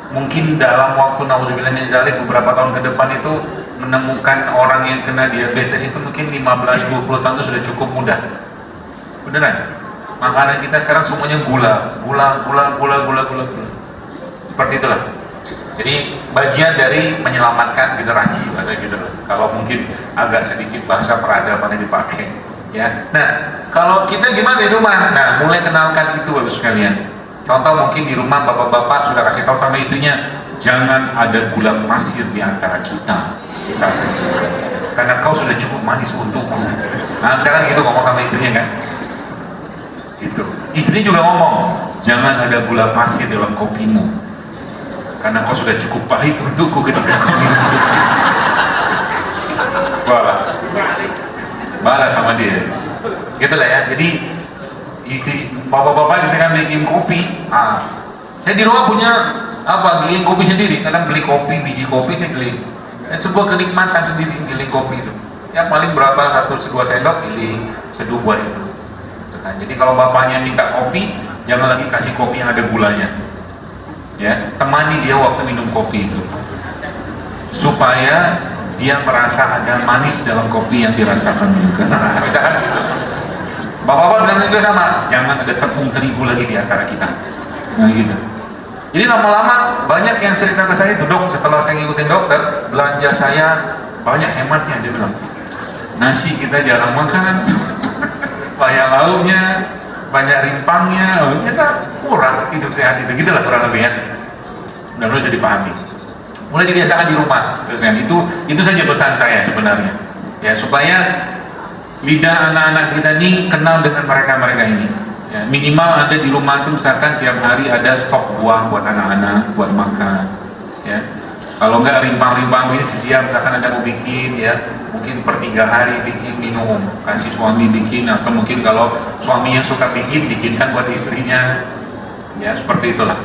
Speaker 1: mungkin dalam waktu nauzubillah min dzalik beberapa tahun ke depan itu menemukan orang yang kena diabetes itu mungkin 15-20 tahun itu sudah cukup mudah. Beneran? Makanan kita sekarang semuanya gula. Seperti itulah. Jadi bagian dari menyelamatkan generasi bahasa gitu loh. Kalau mungkin agak sedikit bahasa peradaban yang dipakai, ya. Nah, kalau kita gimana di rumah? Nah, mulai kenalkan itu Bapak sekalian. Contoh mungkin di rumah bapak-bapak sudah kasih tahu sama istrinya, jangan ada gula pasir di antara kita, misalkan. Karena kau sudah cukup manis untukku. Nah, misalkan gitu ngomong sama istrinya kan? Gitu. Istri juga ngomong, jangan ada gula pasir dalam kopimu. Karena kau sudah cukup pahit untukku ketika kau minum kopi. Balas sama dia. Gitulah ya. Jadi isi bapak-bapak ketika bikin kopi, saya di rumah punya giling kopi sendiri. Kadang beli kopi, biji kopi saya giling. Sebuah kenikmatan sendiri giling kopi itu. Ya paling berapa 1-2 sendok giling, seduh buat itu. Jadi kalau bapaknya minta kopi, jangan lagi kasih kopi yang ada gulanya. Ya, temani dia waktu minum kopi itu, supaya dia merasa ada manis dalam kopi yang dirasakan juga. Nah, misalkan gitu. Bapak-bapak bilang juga sama, jangan ada tepung terigu lagi di antara kita. Nah gitu. Jadi lama-lama banyak yang cerita ke saya, dok, setelah saya ngikutin dokter, belanja saya banyak hematnya, dia bilang. Nasi kita jarang makan, banyak lauknya, banyak rimpangnya, kita murah hidup sehat itu, gitulah kurang lebih ya. Mudah-mudahan bisa dipahami. Mulai dibiasakan di rumah, terus kan itu saja pesan saya sebenarnya. Ya supaya lidah anak-anak kita ini kenal dengan mereka ini. Ya, minimal ada di rumah itu misalkan tiap hari ada stok buah buat anak-anak buat makan. Ya. Kalau enggak rimpang-rimpang ini sedia, misalkan ada mau bikin ya, mungkin per 3 hari bikin minum, kasih suami bikin, atau mungkin kalau suaminya suka bikinkan buat istrinya, ya seperti itulah.